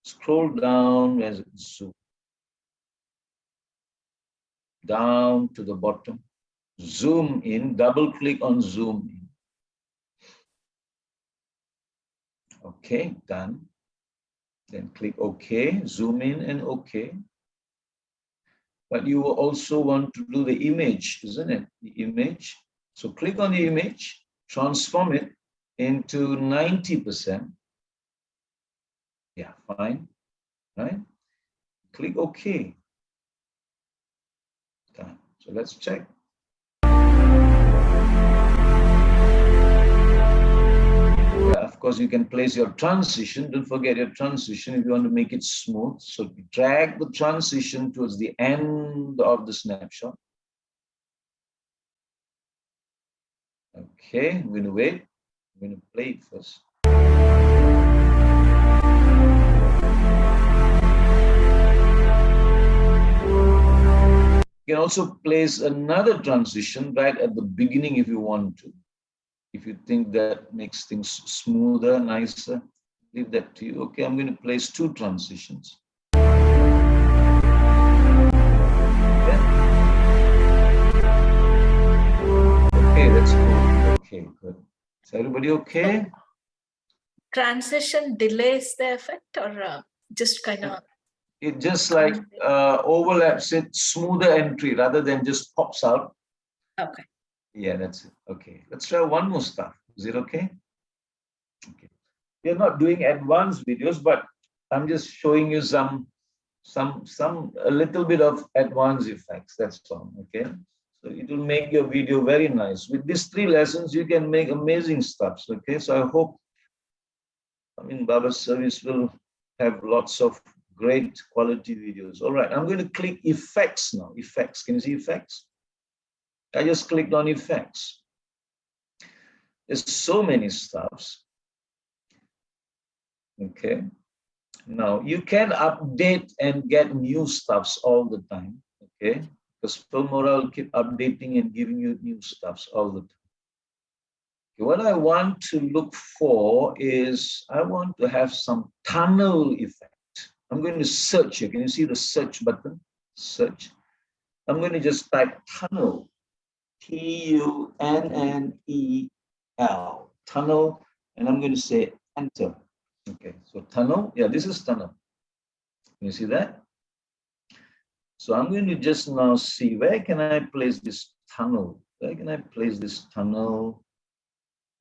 Scroll down as it zoom. Down to the bottom. Zoom in, double click on zoom in. Okay, done. Then click OK, zoom in and OK. But you also want to do the image, isn't it? The image. So click on the image, transform it into 90%. Yeah, fine, right? Click OK. Done. So let's check. Yeah, of course, you can place your transition. Don't forget your transition if you want to make it smooth. So drag the transition towards the end of the snapshot. Okay, I'm going to wait. I'm going to play it first. You can also place another transition right at the beginning if you want to. If you think that makes things smoother, nicer, leave that to you. Okay, I'm going to place two transitions. Okay, that's cool. Okay, good. Is everybody okay? Transition delays the effect, or just kind of? It just like overlaps it, smoother entry rather than just pops out. Okay. Yeah, that's it. Okay, let's try one more stuff. Is it okay? Okay. We're not doing advanced videos, but I'm just showing you a little bit of advanced effects. That's all. Okay. So it will make your video very nice. With these 3 lessons, you can make amazing stuff. Okay. So I hope, Baba's service will have lots of great quality videos. All right. I'm going to click effects now. Effects. Can you see effects? I just clicked on effects. There's so many stuffs. Okay. Now you can update and get new stuffs all the time. Okay. Because Filmora will keep updating and giving you new stuffs all the time. Okay, what I want to look for is I want to have some tunnel effect. I'm going to search here. Can you see the search button? Search. I'm going to just type tunnel. Tunnel. Tunnel. And I'm going to say enter. Okay. So tunnel. Yeah, this is tunnel. Can you see that? So I'm going to just now see where can I place this tunnel? Where can I place this tunnel?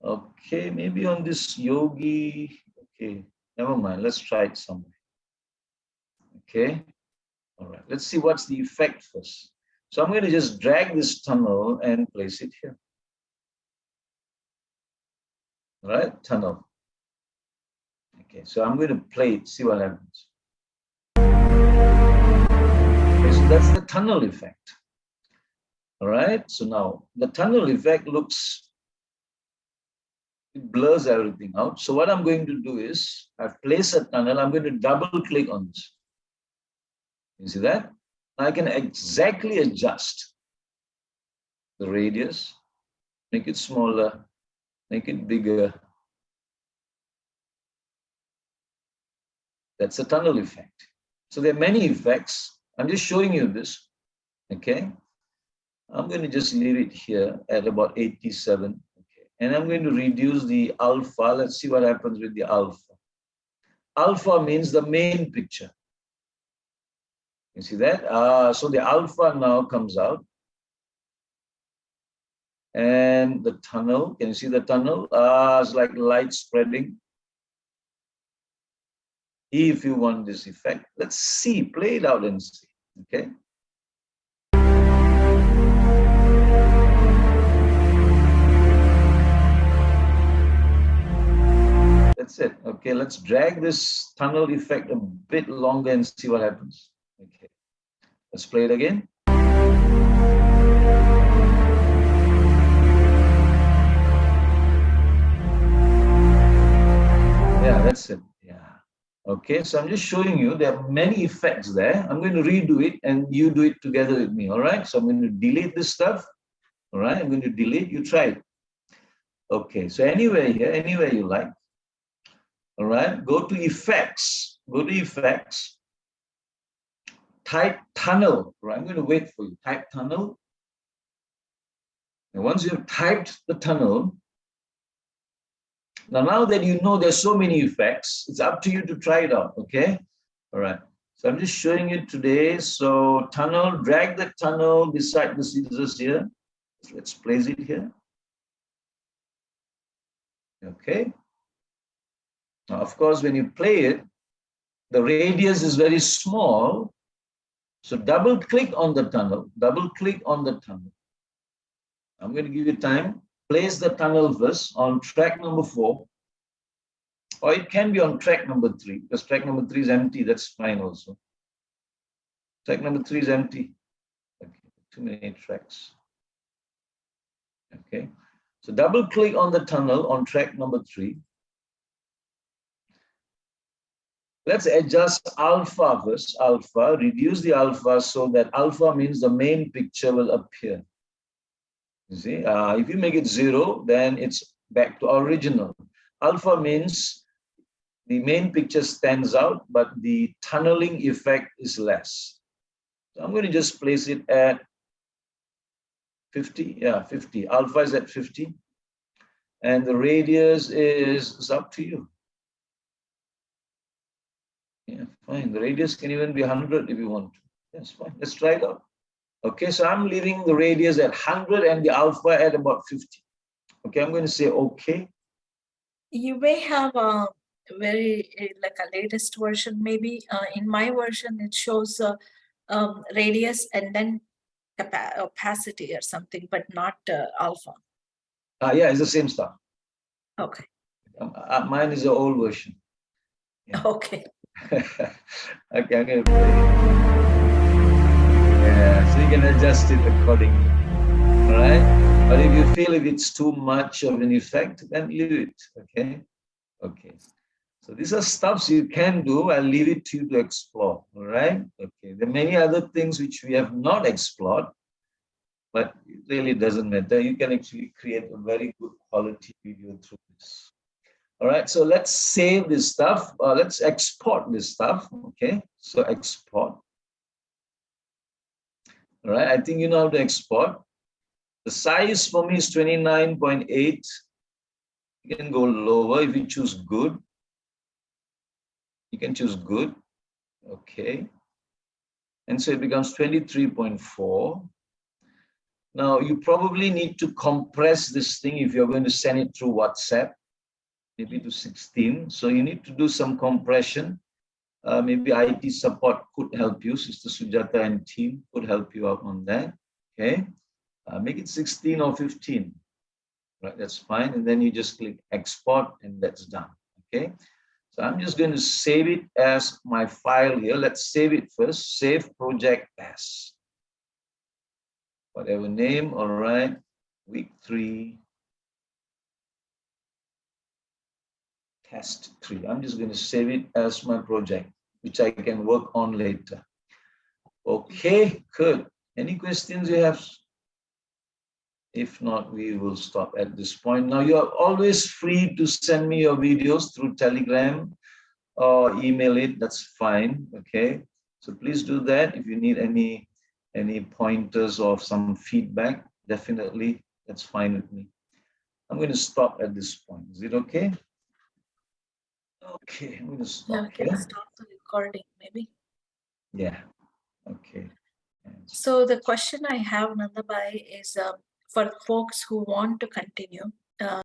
Okay, maybe on this yogi. Okay, never mind. Let's try it somewhere. Okay. All right. Let's see what's the effect first. So I'm going to just drag this tunnel and place it here. All right, tunnel. Okay, so I'm going to play it, see what happens. Okay, so that's the tunnel effect. All right, so now the tunnel effect looks, it blurs everything out. So what I'm going to do is, I've placed a tunnel, I'm going to double click on this. You see that? I can exactly adjust the radius, make it smaller, make it bigger. That's a tunnel effect. So there are many effects. I'm just showing you this. Okay. I'm going to just leave it here at about 87. Okay. And I'm going to reduce the alpha. Let's see what happens with the alpha. Alpha means the main picture. You see that? So the alpha now comes out. And the tunnel, can you see the tunnel? It's like light spreading. If you want this effect, let's see, play it out and see. Okay. That's it. Okay, let's drag this tunnel effect a bit longer and see what happens. Okay, let's play it again. Yeah, that's it. Yeah. Okay, so I'm just showing you there are many effects there. I'm going to redo it and you do it together with me. All right, so I'm going to delete this stuff. All right, I'm going to delete, you try it. Okay, so anywhere here, anywhere you like. All right, go to effects, type tunnel. Right, I'm going to wait for you. Type tunnel. And once you've typed the tunnel, Now that you know there's so many effects, it's up to you to try it out, okay? All right. So I'm just showing you today. So tunnel, drag the tunnel beside the scissors here. Let's place it here. Okay. Now, of course, when you play it, the radius is very small. So double click on the tunnel, double click on the tunnel. I'm going to give you time. Place the tunnel first on track number 4. Or it can be on track number 3, because track number 3 is empty. That's fine also. Track number 3 is empty. Okay, too many tracks. Okay, so double click on the tunnel on track number 3. Let's adjust alpha first. Alpha, reduce the alpha so that alpha means the main picture will appear. You see, if you make it 0, then it's back to original. Alpha means the main picture stands out, but the tunneling effect is less. So I'm going to just place it at 50. Yeah, 50. Alpha is at 50. And the radius is up to you. Yeah, fine. The radius can even be 100 if you want to. That's fine. Let's try it out. Okay, so I'm leaving the radius at 100 and the alpha at about 50. Okay, I'm going to say okay. You may have a very like a latest version. Maybe in my version it shows radius and then opacity or something, but not alpha. Yeah, it's the same stuff. Okay. Mine is the old version. Yeah. Okay. Okay, I'm going to play it. Yeah, so you can adjust it accordingly. All right. But if you feel if it's too much of an effect, then leave it. Okay. Okay. So these are stuffs you can do. I'll leave it to you to explore. All right. Okay. There are many other things which we have not explored, but it really doesn't matter. You can actually create a very good quality video through this. All right. So let's save this stuff. Let's export this stuff. Okay. So export. All right. I think you know how to export. The size for me is 29.8. You can go lower if you choose good. You can choose good. Okay. And so it becomes 23.4. Now you probably need to compress this thing if you're going to send it through WhatsApp, maybe to 16. So you need to do some compression. Maybe IT support could help you. Sister Sujata and team could help you out on that. Okay. Make it 16 or 15. Right, that's fine. And then you just click export and that's done. Okay. So I'm just going to save it as my file here. Let's save it first. Save project as. Whatever name. All right. Week 3. Test 3. I'm just going to save it as my project, which I can work on later. Okay, good. Any questions you have? If not, we will stop at this point. Now, you are always free to send me your videos through Telegram or email it. That's fine. Okay. So please do that. If you need any pointers or some feedback, definitely that's fine with me. I'm going to stop at this point. Is it okay? Okay, I'm going to stop. Yeah, we can stop the recording maybe. Yeah. Okay. So the question I have, Nandabai, is for folks who want to continue,